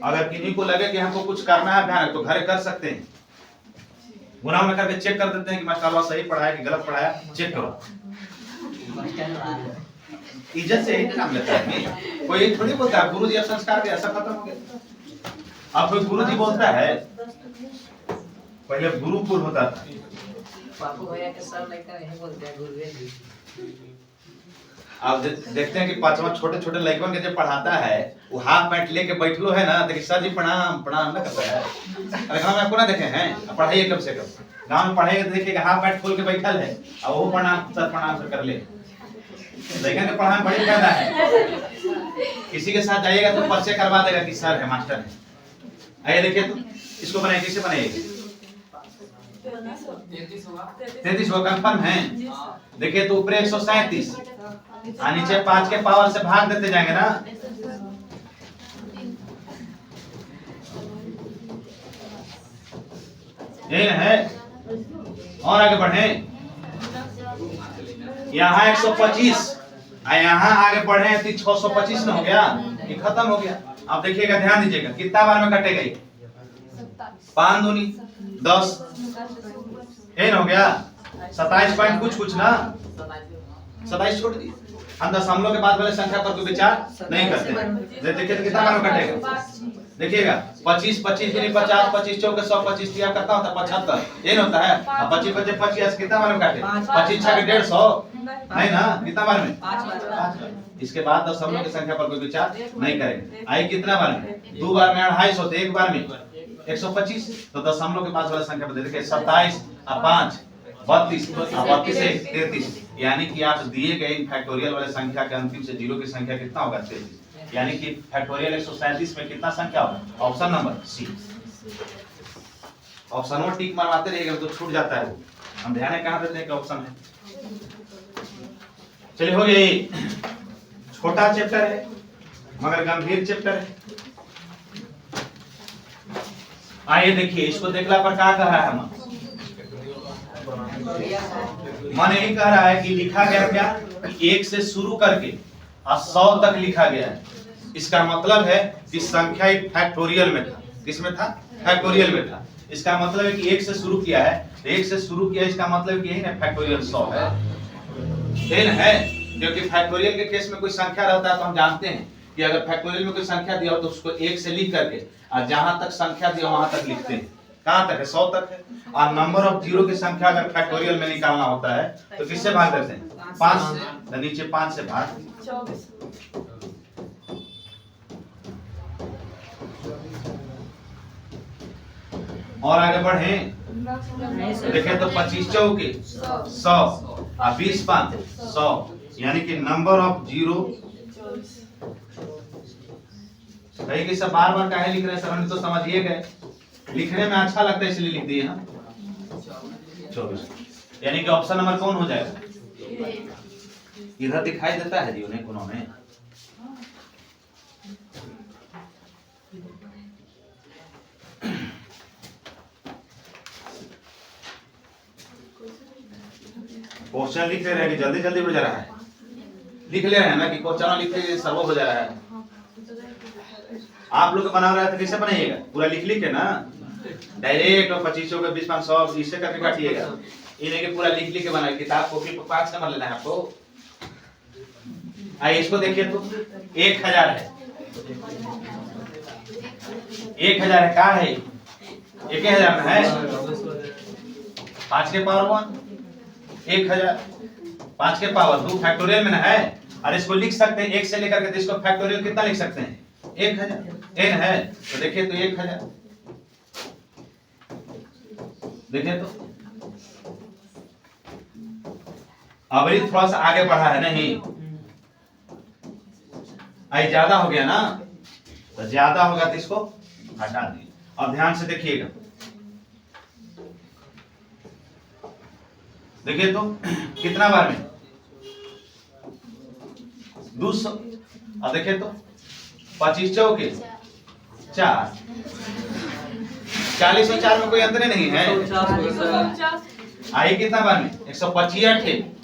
अगर किन्हीं को लगे कि हमको कुछ करना है ध्यान तो घर कर सकते हैं, गुना में करके चेक कर देते हैं कि मास्टर सही पढ़ाया कि गलत पढ़ाया, चेक करो। इज्जत से ही नाम लेता है, कोई थोड़ी बोलता है गुरु जी संस्कार के ऐसा खत्म हो गया। अब कोई गुरु जी बोलता है, पहले गुरुकुल होता था, पापू भैया के सर लेकर यही बोलते हैं गुरुवे जी। आप देखते हैं कि 5वां छोटे छोटे लड़कों के जब पढ़ाता है वो हाफ पैंट लेके बैठलो है ना, तो सर जी प्रणाम प्रणाम ना करता है। अरे हम आपको ना देखे हैं, पढ़ाइए कम से कम। गांव में पढ़ेगा तो देखिएगा हाथ पैर खोल के बैठल है और वो प्रणाम सर कर ले। लेकिन के पढ़ाई में बड़ी फायदा है। किसी के साथ जाइएगा तो परिचय करवा देगा कि सर है, मास्टर है। आइए देखिए तो इसको बनाइए, कैसे बनाइएगा? 33 वो कंफर्म है। देखिए तो ऊपर 137 और नीचे 5 के पावर से भाग देते जाएंगे ना। यही है। और आगे बढ़े, यहाँ 125 और यहाँ आगे बढ़े तो 625 ना हो गया, ये खत्म हो गया। अब देखिएगा, ध्यान दीजिएगा कितना बार में कटेगा ये? 5 दूनी 10, ये हो गया 27 पॉइंट कुछ ना, 27 छोड़ दिए। हम दशमलव के बाद वाले संख्या पर कोई विचार नहीं करते। देखिए तो कितना बार में कटेगा? देखिएगा 25 25 दूनी 50, 25 चौके 100, 25 तिया करता होता 75, ये होता है। अब 25 बचे 25 कितना बार में काटे? 25 छके 150 नहीं ना, कितना बार में? 5 बार। इसके बाद दशमलव की संख्या पर कोई विचार नहीं करेंगे। आई कितना बार में? 2 बार में 250 होते, एक बार में 125। तो दशमलव के बाद वाला संख्या पर देखिए 27 और 5 32 और 32 से 33, यानी कि आप दिए गए फैक्टोरियल वाले संख्या के अंतिम से जीरो की संख्या कितना होगा? 33। यानी कि फैक्टोरियल 137 में कितना संख्या होगा? Option number C. ऑप्शन में टिक मारवाते रहिएगा तो छूट जाता है वो। हम ध्यान कहां देते हैं कि ऑप्शन है। चलिए हो गया। छोटा चैप्टर है मगर गंभीर चैप्टर है। आइए देखिए, इसको देखला पर क्या कह रहा है हम? मन यही कह रहा है कि लिखा गया क्या? 1 से शुरू करके 100 तक लिखा गया है। इसका मतलब है कि संख्या फैक्टोरियल में था। किसमें था? फैक्टोरियल में था। इसका मतलब है कि 1 से शुरू किया है, तो 1 से शुरू किया, इसका मतलब कि यही ना फैक्टोरियल 100 है। है क्योंकि फैक्टोरियल के केस में कोई संख्या रहता है तो हम जानते हैं कि अगर फैक्टोरियल में कोई संख्या दिया हो तो उसको 1 से लिख करके और जहां तक संख्या दिया वहां तक लिखते हैं। कहां तक है? 100 तक है। और नंबर ऑफ जीरो की संख्या अगर फैक्टोरियल में निकालना होता है तो किससे भाग देते हैं? 5 से। तो नीचे 5 से भाग 24। और आगे बढ़े, देखें तो 25 चौके 100 और 20 5 100, यानी कि नंबर ऑफ जीरो। भाई कि सब बार बार काहे लिख रहे हैं सर? हमने तो समझिए गए, लिखने में अच्छा लगता है इसलिए लिख दिए हम 24। यानी कि ऑप्शन नंबर कौन हो जाएगा? इधर दिखाई देता है जी उन्हें कोनों में। क्वेश्चन लिख ले रहे हैं कि जल्दी जल्दी हो जा रहा है? लिख ले रहे हैं ना कि क्वेश्चन लिख ले सर्व हो जा रहा है। आप लोग बना रहे हैं तो कैसे बनाइएगा? पूरा लिख लिख के ना, डायरेक्ट और 25 का 20 5 100 इससे करके काटिएगा। इन्हें के पूरा लिख लिख के बनाइए। किताब कॉपी पर 5 नंबर लेना है आपको। आइए इसको देखिए तो 1000 है। 1000 है, क्या है? 1000 में है 5 के पावर 1 1000, 5 के पावर 2 फैक्टोरियल में ना है। और इसको लिख सकते हैं 1 से लेकर के, तो इसको फैक्टोरियल कितना लिख सकते हैं? 1000 n है तो देखिए तो 1000। देखिए तो अब ये थोड़ा सा आगे बढ़ा है नहीं, आई ज्यादा हो गया ना, तो ज्यादा होगा तो इसको हटा दिए। अब ध्यान से देखिएगा, देखिए तो कितना बार में? 200। अब देखिए तो 25 चौके 4, 40 और 4 में कोई अंतर नहीं है। आई कितना बार में? 125 है।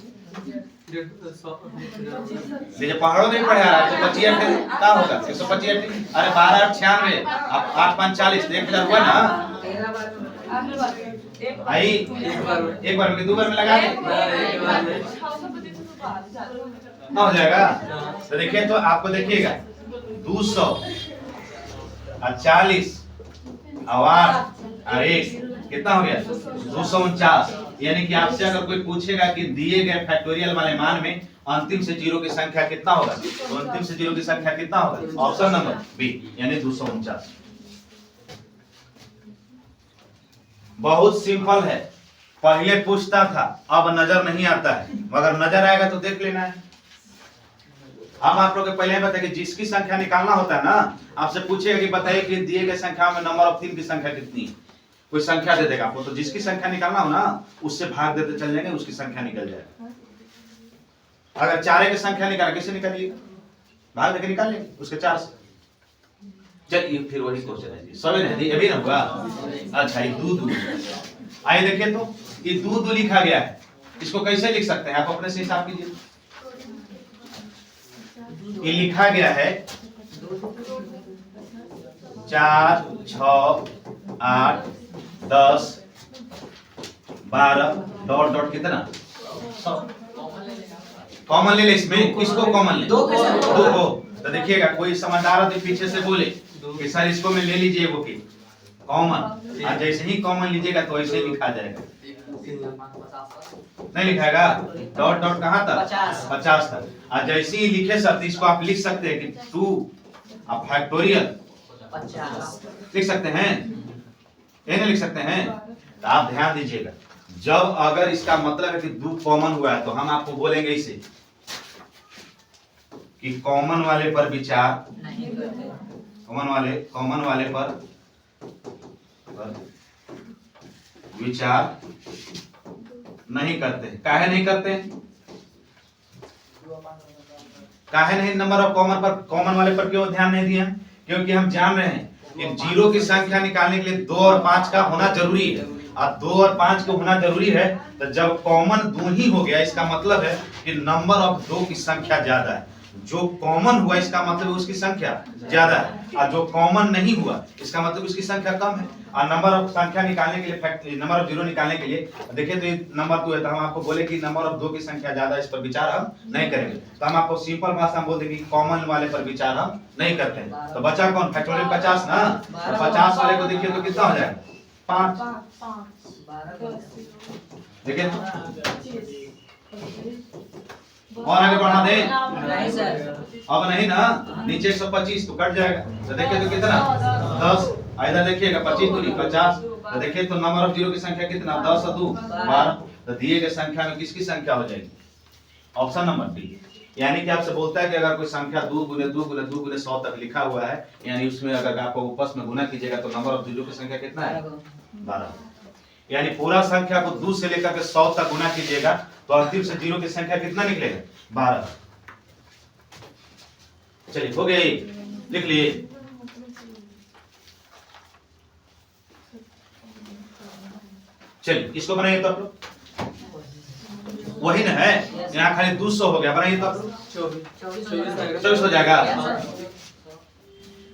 देखिए पहाड़ों नहीं पढ़े आ रहा है तो 25 क्या होगा? 125। अरे 12 8 96, अब 8 5 40, 1000 हुआ ना। आई एक बार में 2 बार में लगा दे ना हो जाएगा। तो देखिए तो आपको देखिएगा 200 और 40 और 8 और 1 कितना हो गया? 249। यानी कि आपसे अगर कोई पूछेगा कि दिए गए फैक्टोरियल वाले मान में अंतिम से जीरो की संख्या कितना होगा, तो अंतिम से जीरो की संख्या कितना होगा? ऑप्शन नंबर बी, यानी 249। बहुत सिंपल है, पहले पूछता था, अब नजर नहीं आता है, मगर नजर आएगा तो देख लेना है। हम आप लोग को पहले ही बताया कि जिसकी संख्या निकालना होता है ना, आपसे पूछेगा कि बताइए कि दिए गए संख्या में नंबर ऑफ 3 की संख्या कितनी है, कोई संख्या दे देगा आपको, तो जिसकी संख्या निकालना हो ना उससे भाग देते चल जाएंगे, उसकी संख्या निकल जाएगा। अगर 4 की संख्या निकाल कैसे निकालिएगा, भाग देके निकाल लेंगे उसके 4 से। चलिए फिर वही क्वेश्चन है जी, समझ रहे अभी ना हुआ। अच्छा ये दूध, आइए देखिए तो ये दूध लिखा गया है, इसको कैसे लिख सकते हैं आप अपने से हिसाब कीजिए। ये लिखा गया है 4 6 8 10 12 डॉट डॉट कितना 100। कॉमन ले ले इसमें, किसको कॉमन ले, 2 को। तो देखिएगा कोई समझदार आदमी पीछे से बोले कि सर इसको में ले लीजिए वो की कॉमन, और जैसे ही कॉमन लीजिएगा तो ऐसे लिखा जाएगा, नहीं लिखाएगा, डॉट डॉट कहाँ तक 50 तक। और जैसे ही लिखे सर तो इसको आप लिख सकते हैं कि 2 अब फैक्टोरियल 50 लिख सकते हैं, ये नहीं लिख सकते हैं। तो आप ध्यान दीजिएगा, जब अगर इसका मतलब है कि 2 कॉमन हुआ है तो हम आपको बोलेंगे इसे कि कॉमन वाले पर विचार नहीं करते, कॉमन वाले पर विचार नहीं करते। काहे नहीं करते, काहे नहीं नंबर ऑफ कॉमन वाले पर क्यों ध्यान नहीं दिया, क्योंकि हम जान रहे हैं कि जीरो की संख्या निकालने के लिए 2 और 5 का होना जरूरी है, और 2 और 5 का होना जरूरी है। तो जब कॉमन 2 ही हो गया इसका मतलब है कि नंबर ऑफ 2 की संख्या ज्यादा है, जो कॉमन हुआ इसका मतलब उसकी संख्या ज्यादा है, और जो कॉमन नहीं हुआ इसका मतलब उसकी संख्या कम है। और नंबर ऑफ संख्या निकालने के लिए नंबर ऑफ जीरो निकालने के लिए देखिए तो ये नंबर 2 है, तो हम आपको बोले कि नंबर ऑफ 2 की संख्या ज्यादा, इस पर विचार हम नहीं करेंगे। तो हम आपको सिंपल भाषा में बोल देंगे कि कॉमन वाले पर विचार हम नहीं करते हैं। तो बचा कौन, फैक्टोरियल 50 ना, तो 50 वाले को देखिए तो कितना हो जाएगा 5, देखिए और आगे बढ़ा दे, नहीं सर, अब नहीं ना, नीचे 125 तो कट जाएगा। तो देखिए तो कितना 10, इधर देखिएगा 25 दूनी 50। तो देखिए तो नंबर ऑफ जीरो की संख्या कितना 10 और 2 12। तो दिए गए संख्या में किसकी संख्या हो जाएगी, ऑप्शन नंबर डी। यानी कि आपसे बोलता है कि अगर कोई संख्या 2 गुने 2 गुने 2 गुने 100 तक लिखा हुआ है, यानी उसमें अगर आपको आपस में गुना कीजिएगा तो नंबर ऑफ जीरो की संख्या कितना है 12। यानी पूरा संख्या को 2 से लेकर के 100 तक गुना कीजिएगा तो अंतिम से जीरो की संख्या कितना निकलेगा 12। चलिए हो गई, लिख लिए। चलिए इसको बनाइए तो आप लोग, वही ना है, यहाँ खाली 200 हो गया, बनाइए तो आप लोग 24 हो जाएगा।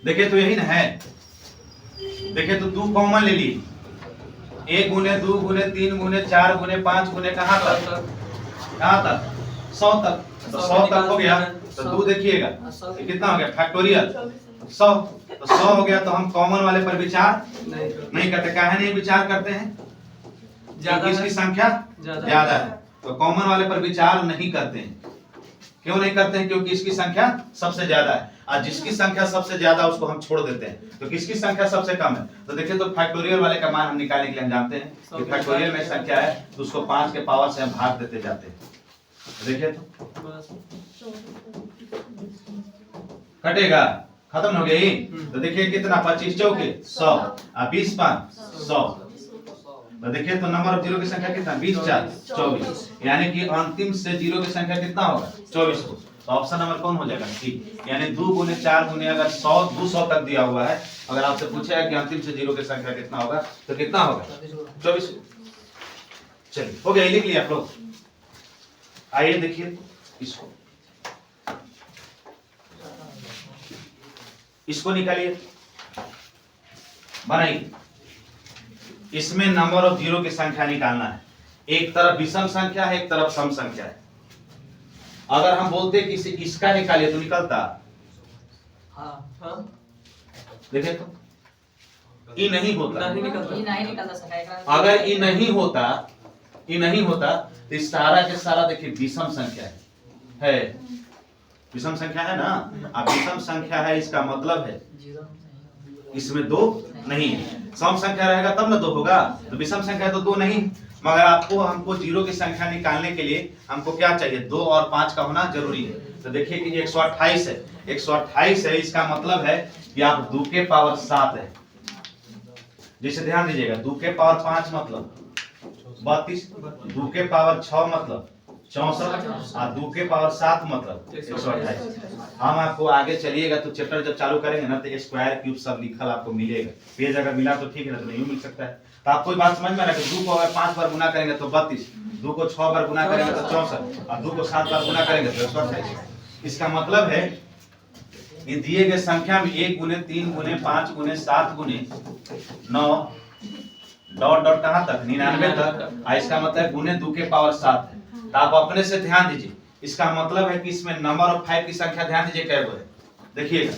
देखिए तो यही ना है, देखिए तो 2 कॉमन ले ली, 1 गुने 2 गुने 3 गुने 4 गुने 5 गुने कहाँ तक 100 तक। तो 100 तक हो गया, तो 2 देखिएगा कितना हो गया फैक्टोरियल 100। तो 100 हो गया, तो हम कॉमन वाले पर विचार नहीं करते। काहे नहीं विचार करते हैं, क्योंकि इसकी संख्या ज्यादा है, तो कॉमन वाले पर विचार नहीं करते हैं। क्यों नहीं करते हैं, क्योंकि इसकी संख्या सबसे ज्यादा है, और जिसकी संख्या सबसे ज्यादा उसको हम छोड़ देते हैं। तो किसकी संख्या सबसे कम है, तो देखिए तो फैक्टोरियल वाले का मान हम निकालने के लिए हम जानते हैं कि फैक्टोरियल में संख्या है तो उसको 5 के पावर से हम भाग देते जाते हैं। देखिए तो कटेगा, खत्म हो गई। तो देखिए कितना 25 चौके 100 और 20 5 100। तो देखिए तो नंबर ऑफ जीरो की संख्या कितना 20 4 24, यानी कि अंतिम से जीरो की संख्या कितना होगा 24। तो ऑप्शन नंबर कौन हो जाएगा ठीक। यानी 2 गुने 4 गुने अगर 100 200 तक दिया हुआ है, अगर आपसे पूछा है कि अंतिम से जीरो की संख्या कितना होगा तो कितना होगा 24। चलिए हो गया, लिख लिया आप लोग। आइए देखिए इसको निकालिए, बनाइए। इसमें नंबर ऑफ जीरो की संख्या निकालना है, एक तरफ विषम संख्या है एक तरफ सम संख्या है। अगर हम बोलते कि इसे इसका निकालिए तो निकलता देखिए तो ई नहीं होता, अगर ई नहीं होता तो इस सारा के सारा देखिए विषम संख्या है, विषम संख्या है ना। अब विषम संख्या है इसका मतलब है इसमें 2 नहीं है, सम संख्या रहेगा तब ना 2 होगा, तो विषम संख्या तो 2 नहीं, मगर आपको हमको जीरो की संख्या निकालने के लिए हमको क्या चाहिए, 2 और 5 का होना जरूरी है। तो देखिए कि 128 है, 128 है, इसका मतलब है कि आप 2 के पावर 7 है। जिसे ध्यान दीजिएगा, 2 के पावर 5 मतलब 32, 2 के पावर 6 मतलब 64 और 2 के पावर 7 मतलब 128। हम आपको आगे चलिएगा तो चैप्टर जब चालू करेंगे ना तो स्क्वायर क्यूब सब लिखल आपको मिलेगा। पेज अगर मिला तो ठीक है ना, तो नहीं मिल सकता है। तो आपको बात समझ में आ रहा है कि 2 को अगर 5 बार गुना करेंगे तो 32, 2 को 6 बार गुना करेंगे तो 64 और 2 को 7 बार गुना करेंगे तो 128। इसका मतलब है कि दिए गए संख्या में 1 गुने 3 गुने 5 गुने 7 गुने 9 डॉट डॉट कहां तक, 99 तक। इसका मतलब गुने 2 के पावर 7 है। तो आप अपने से ध्यान दीजिए, इसका मतलब है कि इसमें नंबर ऑफ 5 की संख्या ध्यान दीजिए क्या है। देखिएगा,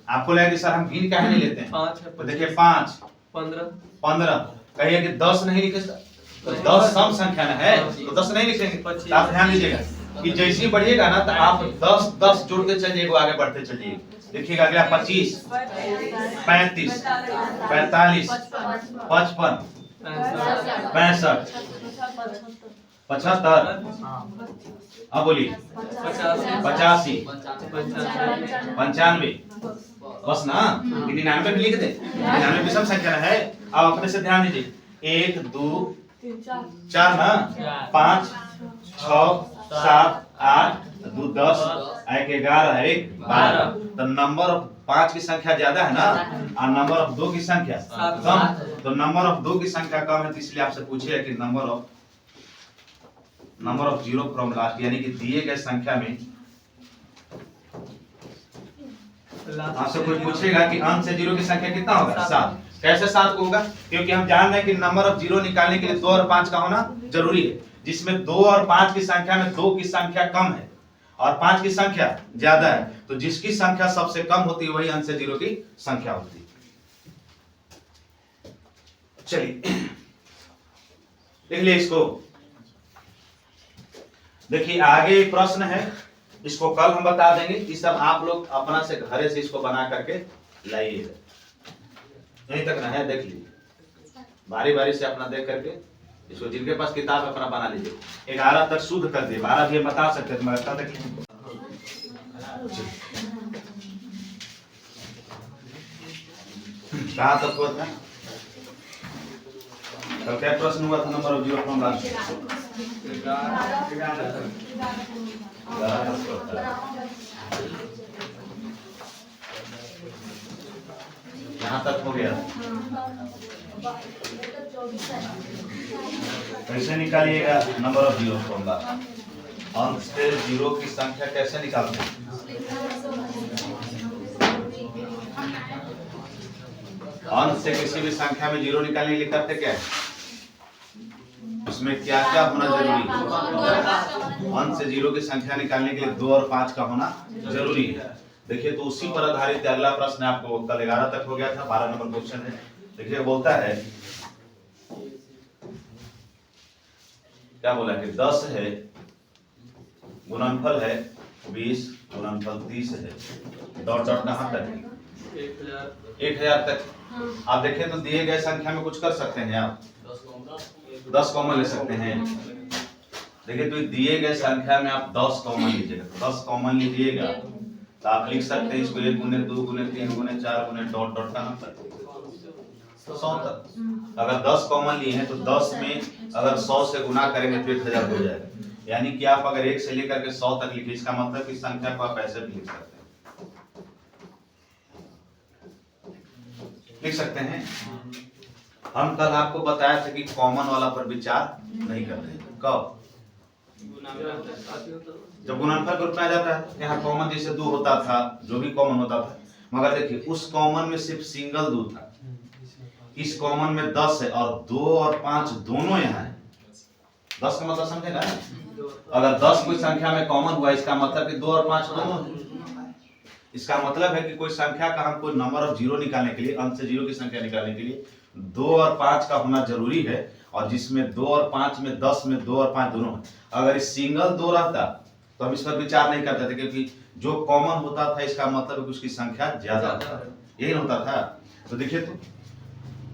आपको लगेगा कि सर हम गिन काहे नहीं लेते हैं, 5 है, तो देखिए 5 15 कहिए कि 10 नहीं लिखे, तो 10 सम संख्या ना है तो 10 नहीं लिखेंगे। तो आप ध्यान दीजिएगा कि जैसे ही बढ़िएगा ना तो आप 10 10 जोड़ते चलिएगा, आगे बढ़ते चलिए। देखिएगा अगला 25 35 45 55 65 75, हाँ बोलिए 85 95, बस ना, 99 भी लिख दे, 99 विषम संख्या है। अब अपने से ध्यान दीजिए, 1 2 4 ना, 5 6 7 8 2 10 1 11 1 12। तो नंबर ऑफ 5 की संख्या ज्यादा है ना और नंबर ऑफ 2 की संख्या कम। तो नंबर ऑफ 2 की संख्या कम है तो इसलिए आपसे पूछे कि number of zero from last, यानी कि दिए गए संख्या में आपसे कोई पूछेगा कि अंत से जीरो की संख्या कितना होगा, 7। कैसे 7 को होगा, क्योंकि हम जान रहे हैं कि नंबर ऑफ जीरो निकालने के लिए 2 और 5 का होना जरूरी है, जिसमें 2 और 5 की संख्या में 2 की संख्या कम है और 5 की संख्या ज्यादा है। तो जिसकी संख्या सबसे कम होती है वही अंत से जीरो की संख्या होती है। चलिए लिख लिए इसको। देखिए आगे एक प्रश्न है, इसको कल हम बता देंगे। ये सब आप लोग अपना से घरे से इसको बना करके लाइएगा। यहीं तक ना है, देख लीजिए बारी बारी से अपना देख करके इसको, जिनके पास किताब अपना बना लीजिए। 11 तक शुद्ध कर दिए, 12 भी बता सकते हैं, बता देख कहाँ तक हुआ था कल, क्या प्रश्न हुआ था, number of zero from last यहाँ तक हो गया। कैसे निकालिएगा number of zero from last, अंत से जीरो की संख्या कैसे निकालते हैं। अंत से किसी भी संख्या में जीरो निकालने के लिए करते क्या है, उसमें क्या क्या होना जरूरी है। अंत से जीरो की संख्या निकालने के लिए 2 और 5 का होना जरूरी है। देखिए तो उसी पर आधारित अगला प्रश्न आपको कल 11 तक हो गया था, 12 नंबर क्वेश्चन है। देखिए बोलता है, क्या बोला कि 10 है गुणनफल है 20 गुणनफल 30 है, डॉट डॉट कहां तक, 1000 तक। आप देखें तो दिए गए संख्या में कुछ कर सकते हैं, आप 10 कॉमन ले सकते हैं। देखिए तो दिए गए संख्या में आप 10 कॉमन लीजिएगा, 10 कॉमन लीजिएगा तो आप लिख सकते हैं इसको 1 गुने 2 गुने 3 गुने 4 गुने डॉट डॉट कहां तक, 100 तक। अगर 10 कॉमन लिए हैं तो 10 में अगर 100 से गुना करेंगे तो 1000 हो जाएगा। यानी कि आप अगर 1 से लेकर के 100 तक लिखिए, इसका मतलब इस संख्या को आप ऐसे भी लिख सकते हैं, लिख सकते हैं। हम कल आपको बताया था कि कॉमन वाला पर विचार नहीं करते हैं। कब, जब गुणनफल के रूप में आ जाता है। यहाँ कॉमन जैसे 2 होता था, जो भी कॉमन होता था, मगर देखिए उस कॉमन में सिर्फ सिंगल 2 था, इस कॉमन में 10 है और 2 और 5 दोनों यहाँ है। 10 का मतलब समझे ना, अगर 10 कोई संख्या में कॉमन हुआ इसका मतलब कि 2 और 5 दोनों। इसका मतलब है कि कोई संख्या का हमको नंबर ऑफ जीरो निकालने के लिए, अंत से जीरो की संख्या निकालने के लिए 2 और 5 का होना जरूरी है, और जिसमें 2 और 5 में 10 में 2 और 5 दोनों है। अगर इस सिंगल 2 रहता तो हम इस पर विचार नहीं करते थे, क्योंकि जो कॉमन होता था इसका मतलब है कि उसकी संख्या ज्यादा था, यही होता था। तो देखिए तो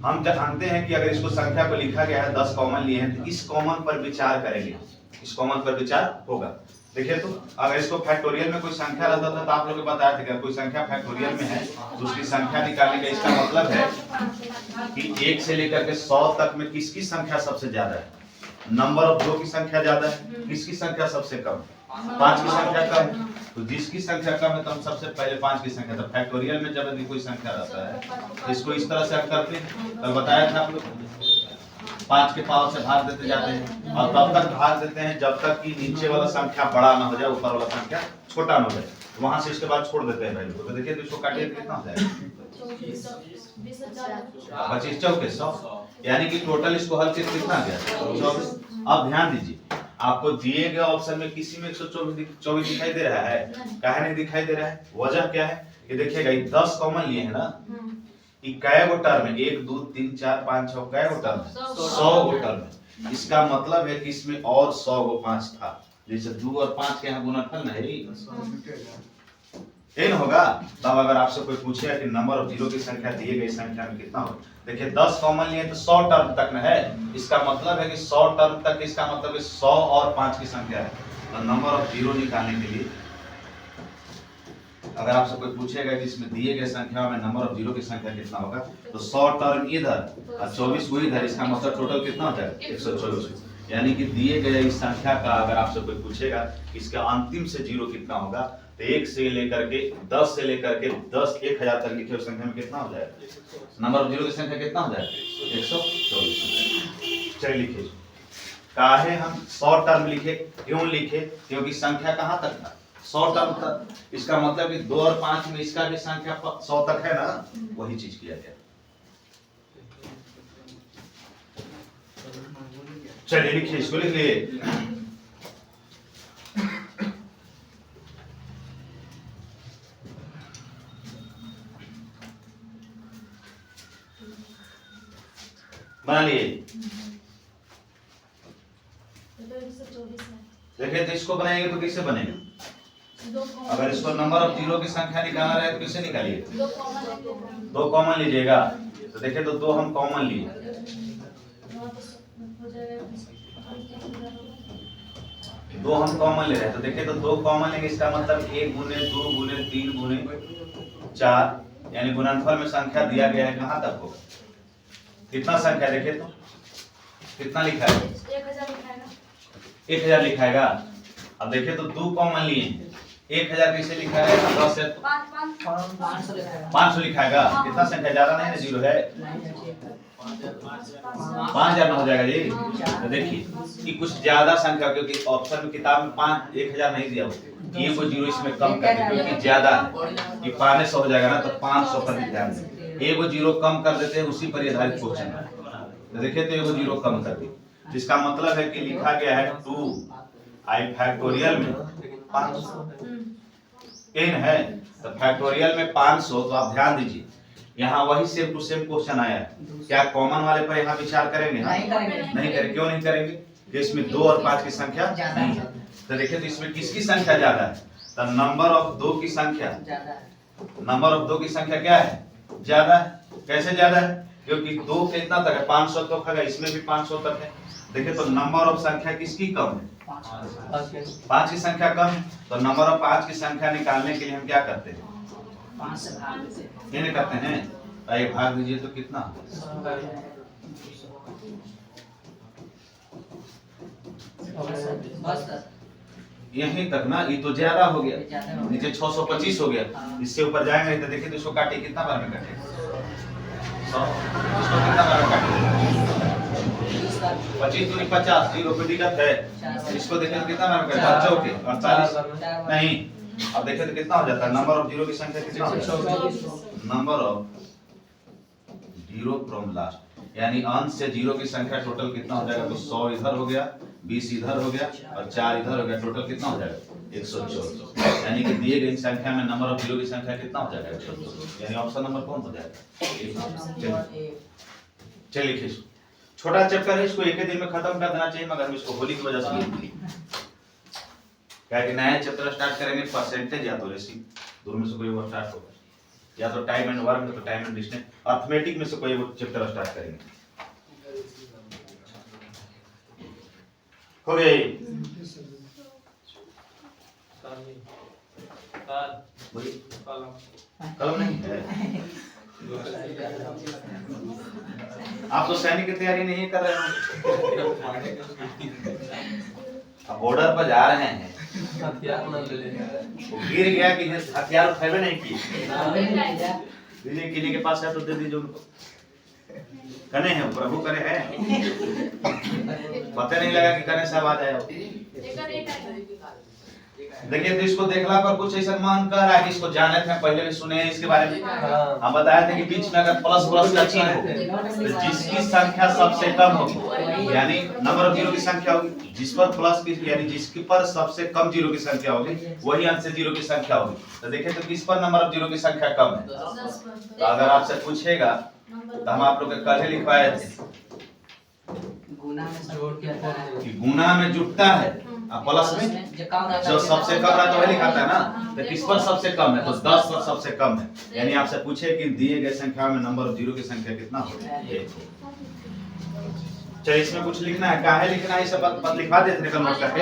हम जानते हैं कि अगर इसको संख्या को लिखा गया है 10 कॉमन लिए हैं तो इस कॉमन पर विचार करेंगे, इस कॉमन पर विचार होगा। देखिए तो अगर इसको फैक्टोरियल में कोई संख्या रहता था तो आप लोग को बताया था कि कोई संख्या फैक्टोरियल में है तो उसकी संख्या निकालने का इसका मतलब है कि 1 से लेकर के 100 तक में किसकी संख्या सबसे ज्यादा है, नंबर ऑफ 2 की संख्या ज्यादा है, किसकी संख्या सबसे कम, 5 की संख्या कम है। तो जिसकी संख्या कम है तो हम सबसे पहले 5 की संख्या, तो फैक्टोरियल में जब यदि कोई संख्या रहता है तो इसको इस तरह से हम करते हैं, कल बताया था आप लोग 5 के पावर से भाग देते जाते हैं और तब तक भाग देते हैं जब तक कि नीचे वाला संख्या बड़ा ना हो जाए, ऊपर वाला संख्या छोटा ना हो जाए, तो वहां से इसके बाद छोड़ देते हैं वैल्यू को। तो देखिए तो इसको काटिए तो कितना हो जाएगा 25 चौके 100, यानी कि टोटल इसको हल करके कितना आ गया 24। अब ध्यान दीजिए आपको दिए गए ऑप्शन में किसी में 124 दिखाई दे रहा है, काहे नहीं दिखाई दे रहा है, वजह क्या है कि देखिएगा 10 कॉमन लिए है ना, कि कै गो टर्म है 1 2 3 4 5 6 कै गो टर्म है 100 गो टर्म है। इसका मतलब है कि इसमें और 100 गो 5 था, जैसे 2 और 5 के यहाँ गुणनफल नहीं n होगा। तब अगर आपसे कोई पूछेगा कि नंबर ऑफ जीरो की संख्या दिए गई संख्या में कितना हो, देखिए 10 कॉमन लिए तो 100 टर्म तक में है, इसका मतलब है कि 100 टर्म तक, इसका मतलब है 100 और 5 की संख्या है। तो नंबर ऑफ जीरो निकालने के लिए अगर आपसे कोई पूछेगा कि इसमें दिए गए संख्या में नंबर ऑफ जीरो की संख्या कितना होगा, तो 100 टर्म इधर और 24 को इधर, इसका मतलब टोटल कितना हो जाएगा 124। यानी कि दिए गए इस संख्या का अगर आपसे कोई पूछेगा इसका अंतिम से जीरो कितना होगा, तो 1 से लेकर के 10 से लेकर के 10,000 तक लिखे हुए संख्या में कितना हो जाएगा, नंबर ऑफ जीरो की संख्या कितना हो जाएगा 124। चलिए लिखिए, काहे हम 100 टर्म लिखे, क्यों लिखे, क्योंकि संख्या कहां तक था 100 टर्म तक, इसका मतलब कि 2 और 5 में इसका भी संख्या 100 तक है ना, वही चीज किया गया। चलिए लिखिए, इसको लिख लिए बना लिए। देखिए तो इसको बनाएंगे तो कैसे बनेगा, अगर इसको नंबर ऑफ जीरो की संख्या निकालना रहे तो कैसे निकालिए, 2 कॉमन लीजिएगा। तो देखिए तो 2 हम कॉमन लिए, 2 हम कॉमन ले रहे हैं, तो देखिए तो 2 कॉमन लेंगे, इसका मतलब 1 गुने 2 गुने 3 गुने 4, यानी गुणनफल में संख्या दिया गया है कहां तक होगा, कितना संख्या देखिए तो कितना लिखा है 1000 लिखाएगा। अब देखिए तो 2 कॉमन लिए 1000 कैसे लिखा है, 10 से 500 लिखाएगा, कितना संख्या ज्यादा नहीं है, जीरो है 5000 ना हो जाएगा जी। तो देखिए कि कुछ ज्यादा संख्या, क्योंकि ऑप्शन में किताब में 1000 नहीं दिया, ये को जीरो इसमें कम कर दे क्योंकि ज्यादा है, कि 500 हो जाएगा ना, तो 500 पर ध्यान दें, एगो जीरो कम कर देते हैं, उसी पर आधारित क्वेश्चन है। तो देखिए तो एगो जीरो कम कर दी, जिसका मतलब है कि लिखा गया है 2i फैक्टोरियल में 500 n है, तो फैक्टोरियल में 500। तो आप ध्यान दीजिए यहाँ वही सेम टू सेम क्वेश्चन आया है, क्या कॉमन वाले पर यहाँ विचार करेंगे, नहीं करेंगे, क्यों नहीं करेंगे, कि इसमें 2 और 5 की संख्या नहीं है। तो देखिए तो इसमें किसकी संख्या ज्यादा है, तो नंबर ऑफ 2 की संख्या, नंबर ऑफ 2 की संख्या क्या है, ज्यादा है। कैसे ज्यादा है, क्योंकि 2 कितना तक है 500 तक है, इसमें भी 500 तक है। देखिए तो नंबर ऑफ संख्या किसकी कम है, 5 की संख्या कम, तो नंबर ऑफ 5 की संख्या निकालने के लिए हम क्या करते हैं, 5 से भाग देते हैं, ये करते हैं, आइए भाग दीजिए तो कितना, यहीं तक ना, ये तो ज्यादा हो गया, नीचे 625 हो गया, इससे ऊपर जाएंगे तो देखिए तो इसको काटिए, कितना बार में काटे 100, इसको कितना बार में काटे 25 दूनी 50, जीरो पे दिक्कत है, इसको देखिए तो कितना बार में काटे 4 48 नहीं। अब देखिए तो कितना हो जाता है, नंबर ऑफ जीरो की संख्या कितना हो जाता है, number of zero from last, यानी अंश से जीरो की संख्या टोटल कितना हो जाएगा, तो 100 इधर हो गया, 20 इधर हो गया और 4 इधर हो गया, टोटल कितना हो जाएगा 124। यानी कि दिए गई संख्या में नंबर ऑफ जीरो की संख्या कितना हो जाएगा 124, यानी ऑप्शन नंबर कौन हो जाएगा। चलिए लिखिए, छोटा चैप्टर है, इसको एक ही दिन में खत्म कर देना चाहिए, मगर हम इसको होली की वजह से लिख, क्या कि नया चैप्टर स्टार्ट करेंगे परसेंटेज या तो रेशियो, दोनों में से कोई वो स्टार्ट होगा। या तो टाइम एंड वर्क है तो टाइम एंड डिस्टेंस। अर्थमेटिक में से कोई वो चैप्टर स्टार्ट करेंगे। हो गए कलम नहीं है। आप तो सैनिक की तैयारी नहीं कर रहे हो, अब बॉर्डर पर जा रहे हैं, हथियार न ले ले। वो गिर गया कि हथियार उठेबे नहीं किए। दीजिए किन्हीं के पास है तो दे दीजिए उनको। कने हैं प्रभु करे हैं, पता नहीं लगा कि कने से आवाज आया। देखिए तो इसको देखला पर कुछ ऐसा मन कर रहा है कि इसको जाने थे, पहले भी सुने हैं इसके बारे में। हम बताए थे कि बीच में अगर प्लस प्लस का चिन्ह हो तो जिसकी संख्या सबसे कम होगी, यानी नंबर ऑफ जीरो की संख्या होगी, जिस पर प्लस की यानी जिसके पर सबसे कम जीरो की संख्या होगी वही अंश से जीरो की संख्या होगी। तो देखिए तो किस पर नंबर ऑफ जीरो की संख्या कम है। तो अगर आपसे पूछेगा तो हम आप लोग के कल ही लिखवाए थे कि गुना में जुटता है और प्लस में जो सबसे कम रहा तो वही लिखाता है ना। तो किस पर सबसे कम है, तो 10 पर सबसे कम है। यानी आपसे पूछे कि दिए गए संख्या में नंबर ऑफ जीरो की संख्या कितना होगी। चलिए इसमें कुछ लिखना है, काहे लिखना है, सब बात लिखवा देते हैं नोट करके।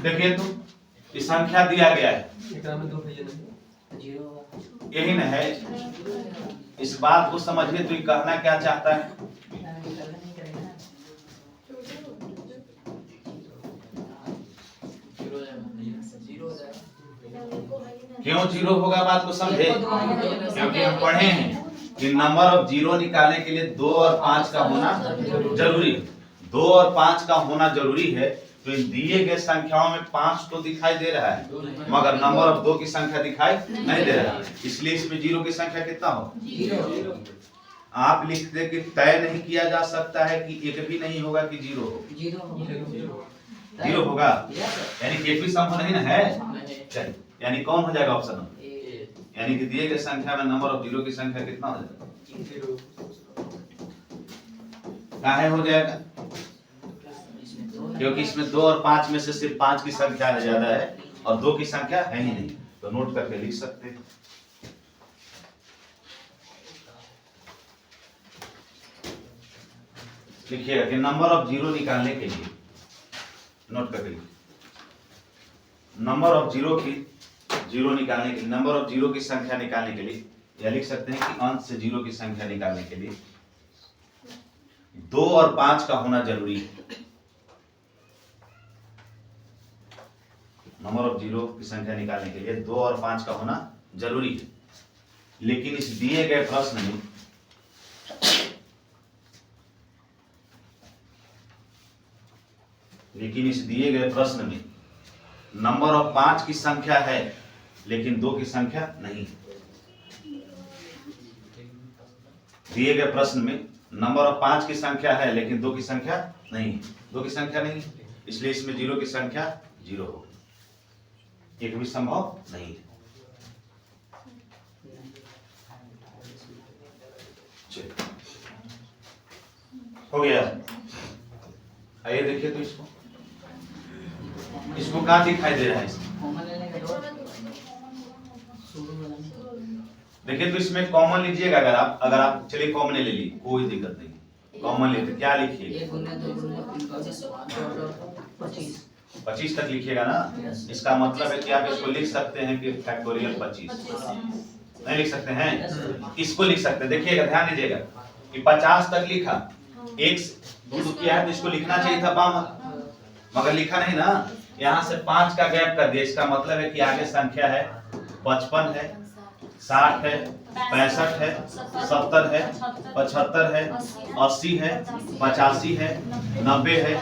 देखिए तो ये संख्या दिया गया है, यही न है। इस बात को समझिए तो ये कहना क्या चाहता है। क्यों जीरो होगा बात को समझे, क्योंकि हम पढ़े हैं कि नंबर ऑफ जीरो निकालने के लिए 2 और 5 का होना जरूरी है। 2 और 5 का होना जरूरी है। तो इन दिए गए संख्याओं में 5 तो दिखाई दे रहा है मगर नंबर ऑफ 2 की संख्या दिखाई नहीं दे रहा है, इसलिए इसमें जीरो की संख्या कितना हो। आप लिख दे कि तय नहीं किया जा सकता है कि एक भी नहीं होगा कि जीरो हो। जीरो होगा यानी एक भी संभव नहीं ना है। चलिए यानी कौन हो जाएगा ऑप्शन, यानी कि दिए गए संख्या में नंबर ऑफ जीरो की संख्या कितना हो जाएगा, काहे हो जाएगा, क्योंकि इसमें 2 और 5 में से सिर्फ 5 की संख्या ज्यादा है और 2 की संख्या है ही नहीं। तो नोट करके लिख सकते हैं। लिखिएगा कि नंबर ऑफ जीरो निकालने के लिए, नोट करके नंबर ऑफ जीरो की जीरो निकालने के लिए, नंबर ऑफ जीरो की संख्या निकालने के लिए, या लिख सकते हैं कि अंश से जीरो की संख्या निकालने के लिए 2 और 5 का होना जरूरी है। नंबर ऑफ जीरो की संख्या निकालने के लिए 2 और 5 का होना जरूरी है, लेकिन इस दिए गए प्रश्न में नंबर ऑफ 5 की संख्या है लेकिन 2 की संख्या नहीं। दिए गए प्रश्न में नंबर ऑफ 5 की संख्या है लेकिन 2 की संख्या नहीं, 2 की संख्या नहीं, इसलिए इसमें जीरो की संख्या 0 होगी, एक भी संभव नहीं है। हो गया। आइए देखिए तो इसको क्या दिखाई दे रहा है। देखिए तो इसमें कॉमन लीजिएगा, अगर आप चलिए कॉमन ले लीजिए, कोई दिक्कत नहीं, कॉमन लेते क्या लिखिए 25 तक लिखिएगा ना। इसका मतलब है कि आप इसको लिख सकते हैं कि फैक्टोरियल 25 नहीं लिख सकते हैं, इसको लिख सकते हैं। देखिएगा ध्यान दीजिएगा कि 50 तक लिखा, एक दूर किया है तो इसको लिखना चाहिए था बाम, मगर लिखा नहीं ना, यहाँ से 5 का गैप कर दिया। इसका मतलब है कि आगे संख्या है 55 है, 60 है, 65 है, 70 है, 75 है, 80 है, 85 है, 90 है,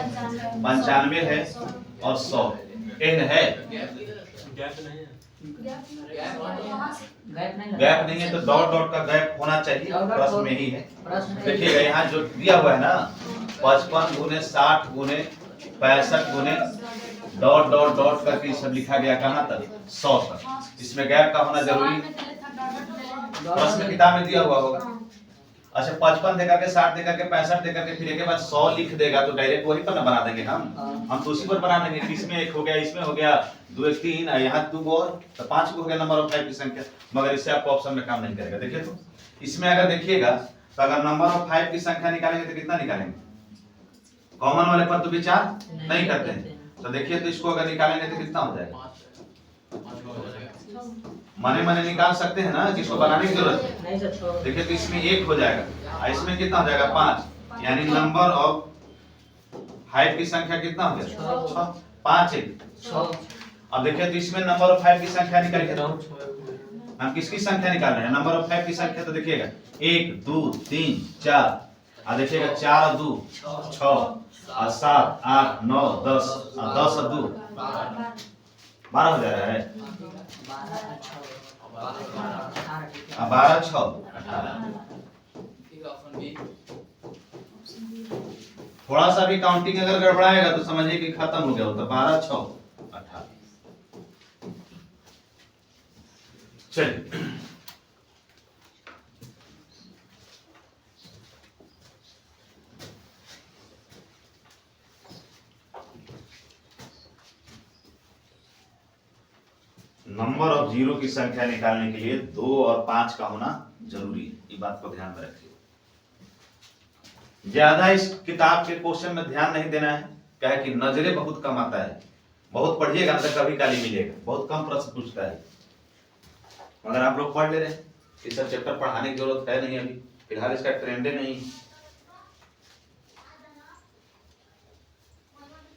95 है और 100 है। गैप नहीं है तो डॉट डॉट का गैप होना चाहिए, प्रश्न में ही है। देखिएगा यहाँ जो दिया हुआ है ना 55 गुने 60 गुने 65 गुने डॉट डॉट डॉट करके सब लिखा गया कहाँ तक 100 तक। इसमें गैप का होना जरूरी है, प्रश्न किताब में दिया हुआ होगा। अच्छा 55 देकर के 60 देकर के 65 देकर के फिर एक के बाद 100 लिख देगा तो डायरेक्ट वही पर ना बना देंगे हम तो उसी पर बना देंगे कि इसमें एक हो गया इसमें हो गया 2 1 3 यहाँ 2 गो और तो 5 को हो गया नंबर ऑफ 5 की संख्या मगर इससे आपको ऑप्शन में काम नहीं करेगा। देखिए तो इसमें अगर देखिएगा तो अगर नंबर ऑफ 5 की संख्या निकालेंगे तो कितना निकालेंगे कॉमन वाले पर तो विचार नहीं करते हैं तो देखिए तो इसको अगर निकालेंगे तो कितना हो जाएगा मने मने निकाल सकते हैं ना जिसको बनाने की जरूरत है। नहीं सर छोड़ देखिए तो इसमें 1 हो जाएगा और इसमें कितना हो जाएगा 5 यानी नंबर ऑफ 5 की संख्या कितना हो गया 6 5 1 6 अब देखिए तो इसमें नंबर ऑफ 5 की संख्या निकालिए हम किसकी संख्या निकाल रहे हैं नंबर ऑफ 5 की संख्या तो देखिएगा 1 2 3 4 और देखिएगा 4 और 2 6 और 7 8 9 10 और 10 और 2 12 हो जा रहा है 12 6 थोड़ा सा भी काउंटिंग अगर गड़बड़ाएगा तो समझिए कि खत्म हो गया होता 12 6 18 चलिए नंबर ऑफ जीरो की संख्या निकालने के लिए 2 और 5 का होना जरूरी है ये बात को ध्यान में रखिए। ज्यादा इस किताब के क्वेश्चन में ध्यान नहीं देना है क्या है कि नजरे बहुत कम आता है बहुत पढ़िएगा ना तो कभी काली मिलेगा बहुत कम प्रश्न पूछता है मगर आप लोग पढ़ ले रहे हैं ये सब चैप्टर पढ़ाने की जरूरत है नहीं अभी फिलहाल इसका ट्रेंड नहीं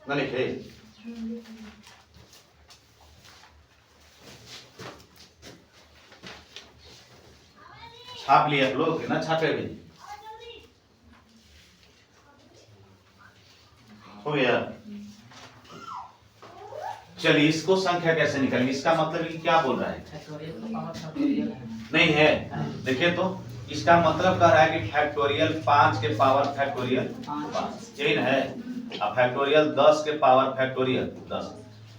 ना लिखे छाप लिया आप लोग ना छापे भी हो गया। चलिए इसको संख्या कैसे निकालेंगे इसका मतलब कि क्या बोल रहा है नहीं है देखिए तो इसका मतलब कह रहा है कि फैक्टोरियल 5 के पावर फैक्टोरियल 5 यही ना है अब फैक्टोरियल 10 के पावर फैक्टोरियल 10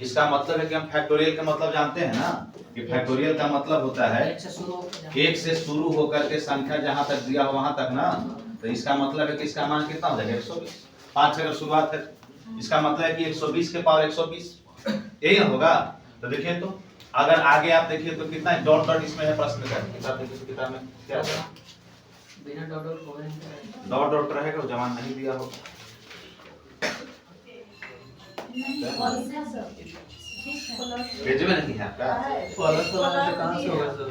इसका मतलब है कि हम फैक्टोरियल का मतलब जानते हैं ना कि फैक्टोरियल का मतलब होता है 1 से शुरू होकर के संख्या जहां तक दिया हो वहां तक ना तो इसका मतलब है कि इसका मान कितना हो जाएगा 120 5 से अगर शुरुआत है इसका मतलब है कि 120 के पावर 120 यही ना होगा तो देखिए तो अगर आगे आप देखिए तो कितना डॉट डॉट इसमें है प्रश्न का किताब देखिए तो किताब में क्या है बिना डॉट डॉट डॉट रहेगा जवान नहीं दिया हो पेज में नहीं है आपका कहां से होगा सर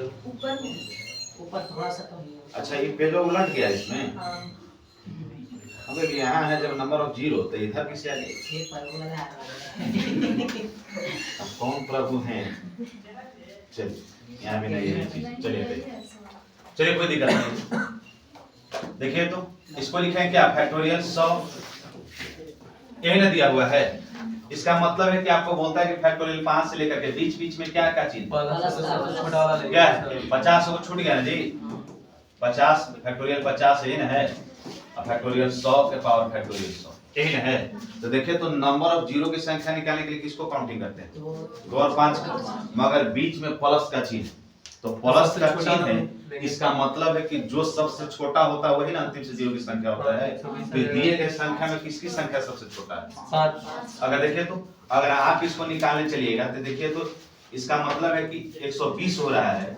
ऊपर थोड़ा सा तो अच्छा ये पेज उलट गया इसमें अबे यहाँ है जब नंबर ऑफ जीरो तो इधर किससे आ गया ये पर वो लगा कौन प्रभु हैं चलिए यहाँ भी नहीं है चीज चलिए कोई दिक्कत नहीं देखिए तो इसको लिखें क्या फैक्टोरियल 100 यही ना दिया हुआ है इसका मतलब है कि आपको बोलता है कि फैक्टोरियल 5 से लेकर के बीच बीच में क्या क्या चीज छोटा वाला क्या है 50 को छूट गया ना जी 50 फैक्टोरियल 50 यही ना है अब फैक्टोरियल 100 के पावर फैक्टोरियल 100 यही ना है तो देखिए तो नंबर ऑफ जीरो की संख्या निकालने के लिए किसको काउंटिंग करते हैं 2 और 5 मगर बीच में प्लस का चिन्ह तो प्लस का चिन्ह है इसका मतलब है कि जो सबसे छोटा होता है वही ना अंतिम से जीरो की संख्या होता है फिर दिए गए संख्या में किसकी संख्या सबसे छोटा है 7 अगर देखिए तो अगर आप इसको निकालने चलिएगा तो देखिए तो इसका मतलब है कि 120 हो रहा है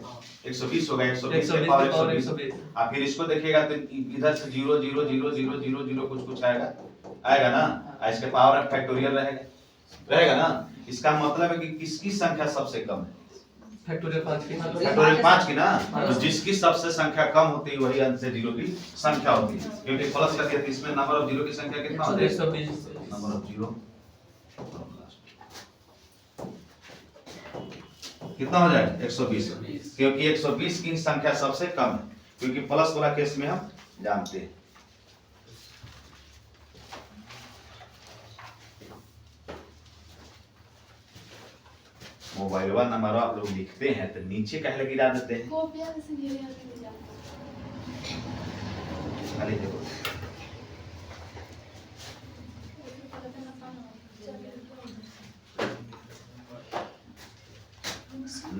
120 होगा 120 के पावर 120 आप फिर इसको देखिएगा तो इधर से 0 0 0 0 0 0 कुछ कुछ आएगा ना इसके पावर फैक्टोरियल रहेगा ना इसका मतलब है कि किसकी संख्या सबसे कम है फैक्टोरियल 5 की फैक्टोरियल 5 की ना तो जिसकी सबसे संख्या कम होती है वही अंश से जीरो की संख्या होती है क्योंकि प्लस करके तो इसमें नंबर ऑफ जीरो की संख्या कितना होता है 120 नंबर ऑफ जीरो कितना हो जाएगा 120 क्योंकि 120 की संख्या सबसे कम है क्योंकि प्लस वाला केस में हम जानते हैं मोबाइल वाला नंबर आप लोग लिखते हैं तो नीचे कहले गिरा देते हैं खाली देखो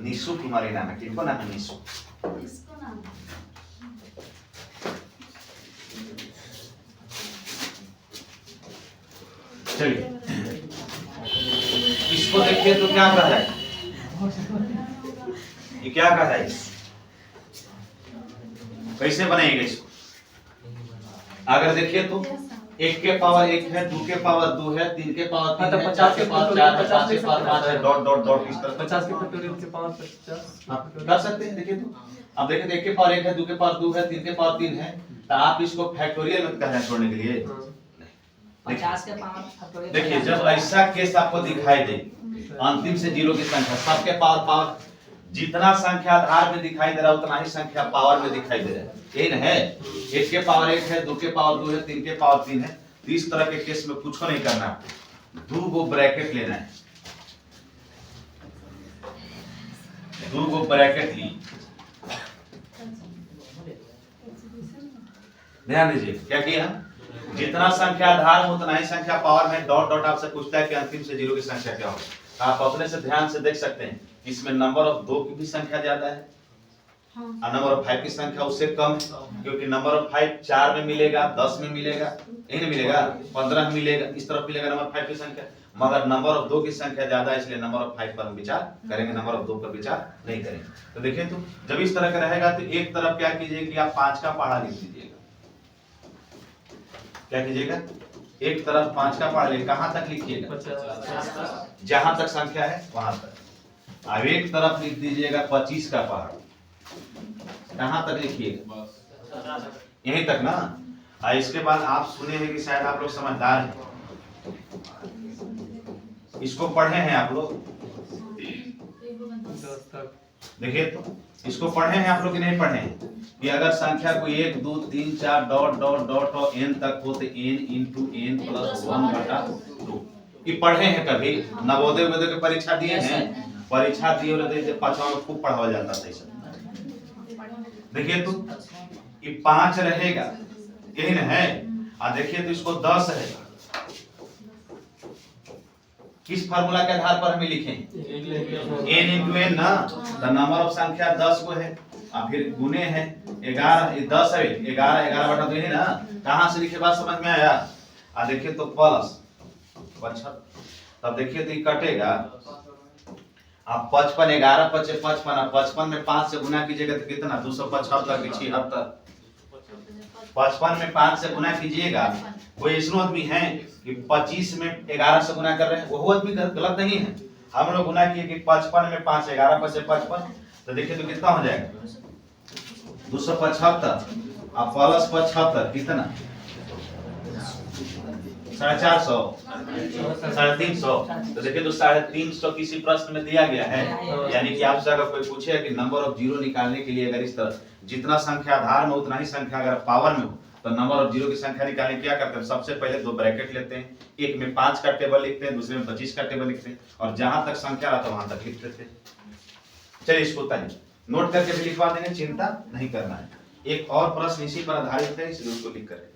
निशु कुमारी नाम है किनको नाम है निशु इसको देखिए तो क्या कहा जाए, ये क्या कहा जाए, कैसे बनाएंगे इसको? अगर देखिए तो 1 के पावर 1 है, 2 के पावर 2 है, 3 के पावर 3 है, 4 के पावर 4 है, 5 के पावर 5 है, डॉट डॉट डॉट इस तरह 50 के फैक्टोरियल के पावर 50 आप कर सकते हैं। देखिए तो अब देखिए तो 1 के पावर 1 है, 2 के पावर 2 है, 3 के पावर 3 है, तो आप इसको फैक्टोरियल में कहना छोड़ने के लिए 50 के पावर फैक्टोरियल। देखिए जब ऐसा केस आपको दिखाई दे, अंतिम से जीरो की संख्या सबके पावर जितना संख्या आधार में दिखाई दे रहा है उतना ही संख्या पावर में दिखाई दे रहा है, यही ना है। 1 के पावर 1 है, 2 के पावर 2 है, 3 के पावर 3 है, तो इस तरह के केस में कुछ को नहीं करना, 2 गो ब्रैकेट लेना है, 2 गो ब्रैकेट ली। ध्यान दीजिए क्या किया, जितना संख्या आधार में उतना ही संख्या पावर में, डॉट डॉट आपसे पूछता है कि अंतिम से जीरो की संख्या क्या होगी, आप अपने से ध्यान से देख सकते हैं इसमें नंबर ऑफ 2 की भी संख्या ज्यादा है और नंबर ऑफ 5 की संख्या उससे कम है, क्योंकि नंबर ऑफ 5 4 में मिलेगा, 10 में मिलेगा, नहीं मिलेगा, 15 में मिलेगा, इस तरफ मिलेगा नंबर 5 की संख्या, मगर नंबर ऑफ 2 की संख्या ज्यादा है, इसलिए नंबर ऑफ 5 पर हम विचार करेंगे, नंबर ऑफ 2 पर विचार नहीं करेंगे। तो देखिए तो जब इस तरह का रहेगा तो एक तरफ क्या कीजिए कि आप 5 का पहाड़ा लिख दीजिएगा, क्या कीजिएगा, एक तरफ 5 का पहाड़ा लिख, कहां तक लिखिएगा, 50 जहां तक संख्या है वहां तक। अब एक तरफ लिख दीजिएगा 25 का पहाड़, कहां तक लिखिएगा, यहीं तक ना। और इसके बाद आप सुने हैं कि शायद आप लोग समझदार हैं, इसको पढ़े हैं आप लोग, 10 तक देखिए तो इसको पढ़े हैं आप लोग कि नहीं पढ़े हैं, कि अगर संख्या को 1 2 3 4 डॉट डॉट डॉट और n तक हो तो n इंटू n प्लस 1/2, ये पढ़े हैं कभी, नवोदय वोदय की परीक्षा दिए हैं, परीक्षा दिए होते थे, पांचवा में खूब पढ़ाया जाता था सब। देखिए तो ये 5 रहेगा, यही ना है, और देखिए तो इसको 10 है, किस फार्मूला के आधार पर हमें लिखें, n इंटू n ना, तो नंबर ऑफ संख्या 10 को है और फिर गुने है 11, ये 10 है, 11/2 है ना, कहां से लिखे बात समझ में आया। और देखिए तो प्लस 55, तब देखिए तो ये कटेगा, आप 55 11 55 55 55 में 5 से गुना कीजिएगा तो कितना, 275 की 76, 55 में 5 से गुना कीजिएगा। कोई ऐसा आदमी है कि 25 में 11 से गुना कर रहे हैं, वो आदमी गलत नहीं है, हम लोग गुना किए कि 55 में 5 11 5 55, तो देखिए तो कितना हो जाएगा 275 और प्लस 75 कितना 450 350, तो देखिए तो 350 किसी प्रश्न में दिया गया है, यानी कि आपसे अगर कोई पूछे कि नंबर ऑफ जीरो निकालने के लिए अगर इस तरह जितना संख्या आधार में उतना ही संख्या अगर पावर में हो तो नंबर ऑफ जीरो की संख्या निकालने क्या करते हैं, सबसे पहले 2 ब्रैकेट लेते हैं, एक में 5 का टेबल लिखते हैं, दूसरे में 25 का टेबल लिखते हैं, और जहां तक संख्या रहता है वहां तक लिख देते हैं। चलिए इसको तनी नोट करके भी लिखवा देंगे, चिंता नहीं करना है। एक और प्रश्न इसी पर आधारित है, इसलिए उसको लिख कर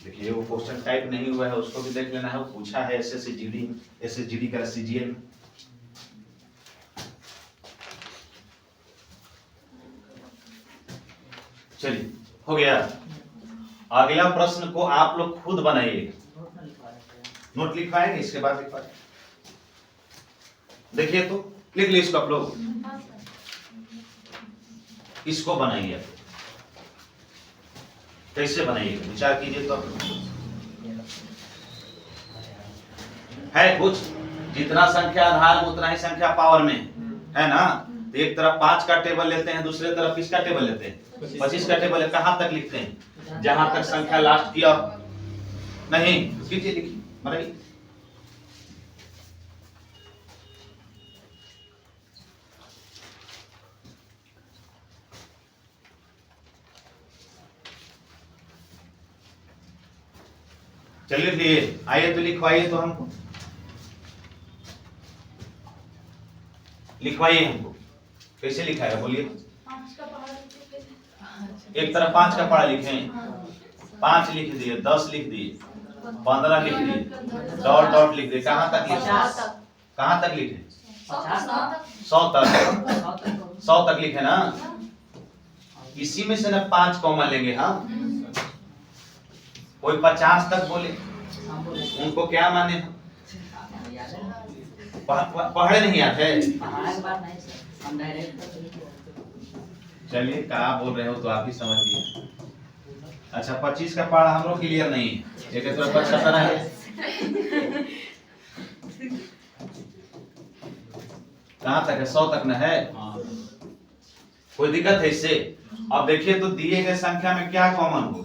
देखिए वो क्वेश्चन टाइप नहीं हुआ है, उसको भी देख लेना है, वो पूछा है एसएसजीडी का सीजीएल। चलिए हो गया। अगला प्रश्न को आप लोग खुद बनाइएगा, नोट लिखवाएंगे इसके बाद लिखवाएंगे। देखिए तो लिख ली इसको आप लोग, इसको बनाइए, कैसे बनाइएगा विचार कीजिए। तो है कुछ, जितना संख्या आधार में उतना ही संख्या पावर में है ना, तो एक तरफ 5 का टेबल लेते हैं, दूसरे तरफ किसका टेबल लेते हैं, 25 का टेबल है, कहां तक लिखते हैं, जहां तक संख्या लास्ट किया नहीं कीजिए, लिखिए बनाइए। चलिए लिए आइए तो लिखवाइए, तो हमको लिखवाइए, हमको कैसे लिखाएगा बोलिए। एक तरफ 5 का पहाड़ा लिखें, 5 लिख दिए, 10 लिख दिए, 15 लिख दिए, डॉट डॉट लिख दिए, कहां तक लिखे, कहां तक लिखे, 50 100 तक, 100 तक लिखे ना, इसी में से ना 5 कॉमन लेंगे हम। कोई 50 तक बोले, हम बोले उनको क्या माने हम? याद है पढ़े नहीं आते? पहाड़ के बात नहीं सर, हम डायरेक्ट चलिए कहा बोल रहे हो तो आप ही समझिए। अच्छा 25 का पढ़ा हम लोग क्लियर नहीं है, एक तो 75 है। कहाँ तक है? 100 तक न है? कोई दिक्कत है इससे? अब देखिए तो दिए गए संख्या में क्या कॉमन होगा?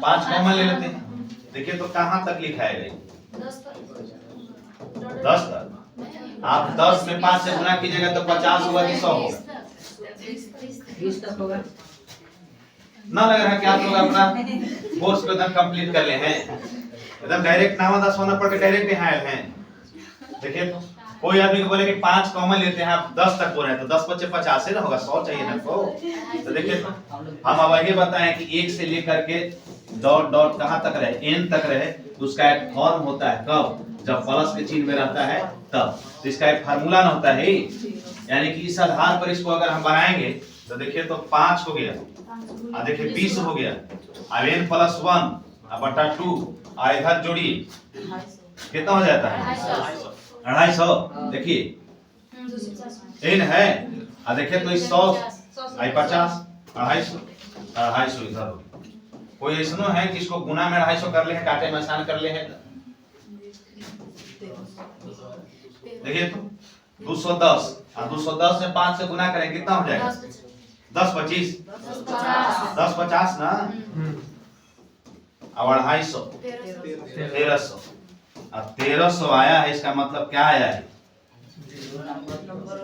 5 कॉमन ले लेते हैं। देखिए तो कहाँ तक लिखाएगा? 10 तक। आप 10 में 5 से गुना कीजिएगा तो 50 होगा कि 100 होगा? 20 तक होगा। ना लग रहा है कि आप लोग अपना कोर्स को एकदम कंप्लीट कर ले हैं, एकदम डायरेक्ट 9 10 होना पड़ के डायरेक्ट यहाँ आए हैं। देखिए तो कोई आदमी को बोले कि 5 कॉमन लेते हैं, आप 10 तक बोल रहे हैं तो 10 बच्चे 50 ना होगा, 100 चाहिए ना को। तो देखिए तो हम अब ये बताएं कि 1 से लेकर के डॉट डॉट कहाँ तक रहे, n तक रहे, तो उसका एक फॉर्म होता है कब? जब प्लस के चिन्ह में रहता है तब। तो इसका एक फार्मूला ना होता है, यानी कि इस आधार पर इसको अगर हम बनाएंगे तो देखिए तो 5 हो गया, देखिए 20 हो गया, अब n + 1 बटा 2, इधर जोड़िए कितना हो जाता है? 250। देखिए n है, देखिए तो 100 50 250 इधर। कोई ऐसा है कि इसको गुना में 250 कर ले हैं, काटे में आसान कर ले हैं? देखिए तो 210 और 210 में 5 से गुना करें कितना हो जाएगा? 10 25 10 50 ना, और 250 1300। अब 1300 आया है, इसका मतलब क्या आया है?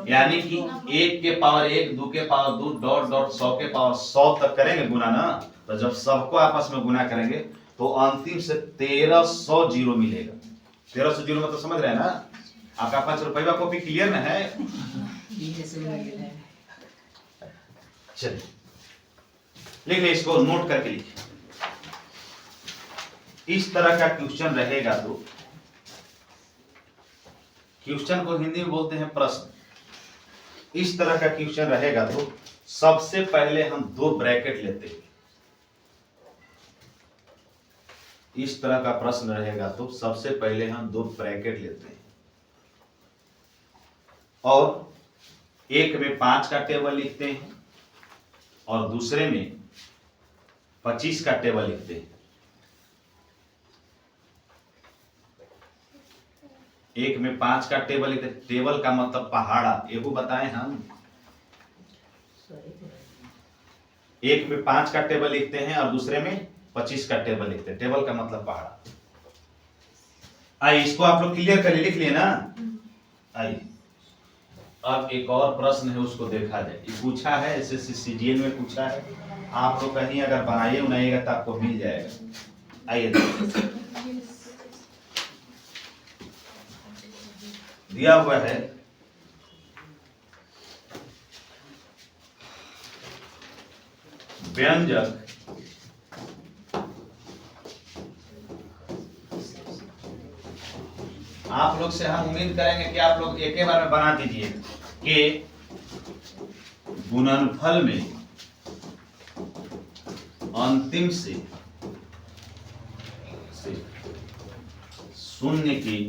यानी कि 1 के पावर 1, 2 के पावर 2, डॉट डॉट 100 के पावर 100 तक करेंगे गुना ना, तो जब सबको आपस में गुना करेंगे तो अंतिम से 1300 जीरो मिलेगा। 1300 जीरो मतलब समझ रहे हैं ना? आपका 5 रुपये का कॉपी क्लियर ना है? चलिए लिख ले, इसको नोट करके लिखिए। इस तरह का क्वेश्चन रहेगा तो क्वेश्चन को हिंदी में बोलते हैं प्रश्न। इस तरह का क्वेश्चन रहेगा तो सबसे पहले हम 2 ब्रैकेट लेते हैं। इस तरह का प्रश्न रहेगा तो सबसे पहले हम 2 ब्रैकेट लेते हैं और एक में 5 का टेबल लिखते हैं और दूसरे में 25 का टेबल लिखते हैं। एक में 5 का टेबल लिखते हैं, टेबल का मतलब पहाड़ा, एगो बताएं हम। एक में 5 का टेबल लिखते हैं और दूसरे में 25 का टेबल लिखते हैं, टेबल का मतलब पहाड़ा। आइए इसको आप लोग क्लियर कर लिख लिए ना? आइए अब एक और प्रश्न है, उसको देखा जाए। ये पूछा है एसएससी सीजीएल में पूछा है, आप तो कहीं अगर बनाइए बनाइएगा तो आपको मिल जाएगा। आइए दिया हुआ है व्यंजक आप लोग से हम उम्मीद करेंगे कि आप लोग एक ही बार में बना दीजिए कि गुणनफल में अंतिम से शून्य की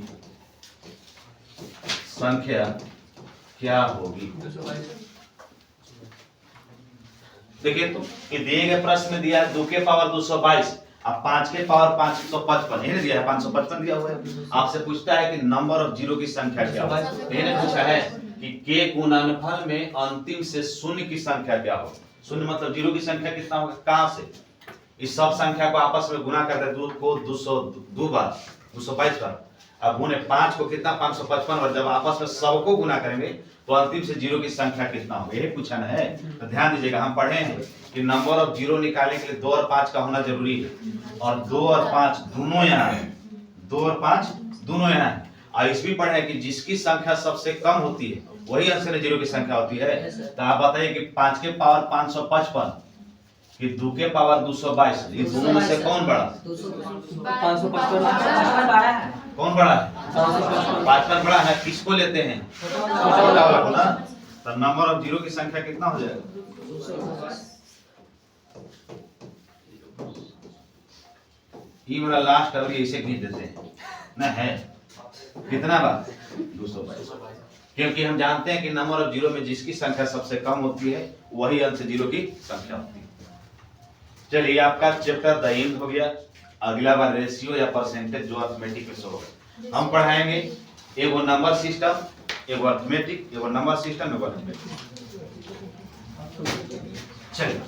संख्या क्या होगी। देखिए तो ये दिए गए प्रश्न में दिया है 2 के पावर 222, अब 5 के पावर 555, ये दिया है 555 दिया हुआ है। आपसे पूछता है कि नंबर ऑफ जीरो की संख्या क्या है, मैंने पूछा है कि के गुणनफल में अंतिम से शून्य की संख्या क्या हो। शून्य मतलब जीरो की संख्या कितना होगा, कहां से? इस सब संख्या को आपस में गुना करते हैं, 2 को 202 बार 222 बार, अब गुने 5 को कितना 555, और जब आपस में सबको गुना करेंगे तो अंतिम से जीरो की संख्या कितना होगा, यही पूछा ना है। तो ध्यान दीजिएगा, हम पढ़े हैं कि नंबर ऑफ जीरो निकालने के लिए 2 और 5 का होना जरूरी है, और 2 और 5 दोनों यहाँ है, 2 और 5 दोनों यहाँ है। और इस भी पढ़े कि जिसकी संख्या सबसे कम होती है वही अंश जीरो की संख्या होती है। तो आप बताइए कि 5 के पावर 555 कि 2 के पावर 222, ये दोनों में से कौन बड़ा? 555 कौन बड़ा है? 55 बड़ा है। किसको लेते हैं? छोटा वाला को ना। तो नंबर ऑफ जीरो की संख्या कितना हो जाएगा? ये वाला लास्ट और ऐसे खींच देते हैं ना है कितना बार 222, क्योंकि हम जानते हैं कि नंबर ऑफ जीरो में जिसकी संख्या सबसे कम होती है वही अंश जीरो की संख्या होती है। चलिए आपका चैप्टर द एंड हो गया। अगला बार रेशियो या परसेंटेज जो अर्थमेटिक में होगा हम पढ़ाएंगे, एगो नंबर सिस्टम, एगो अर्थमेटिक, एगो नंबर सिस्टम, एगो अर्थमेटिक। चलिए।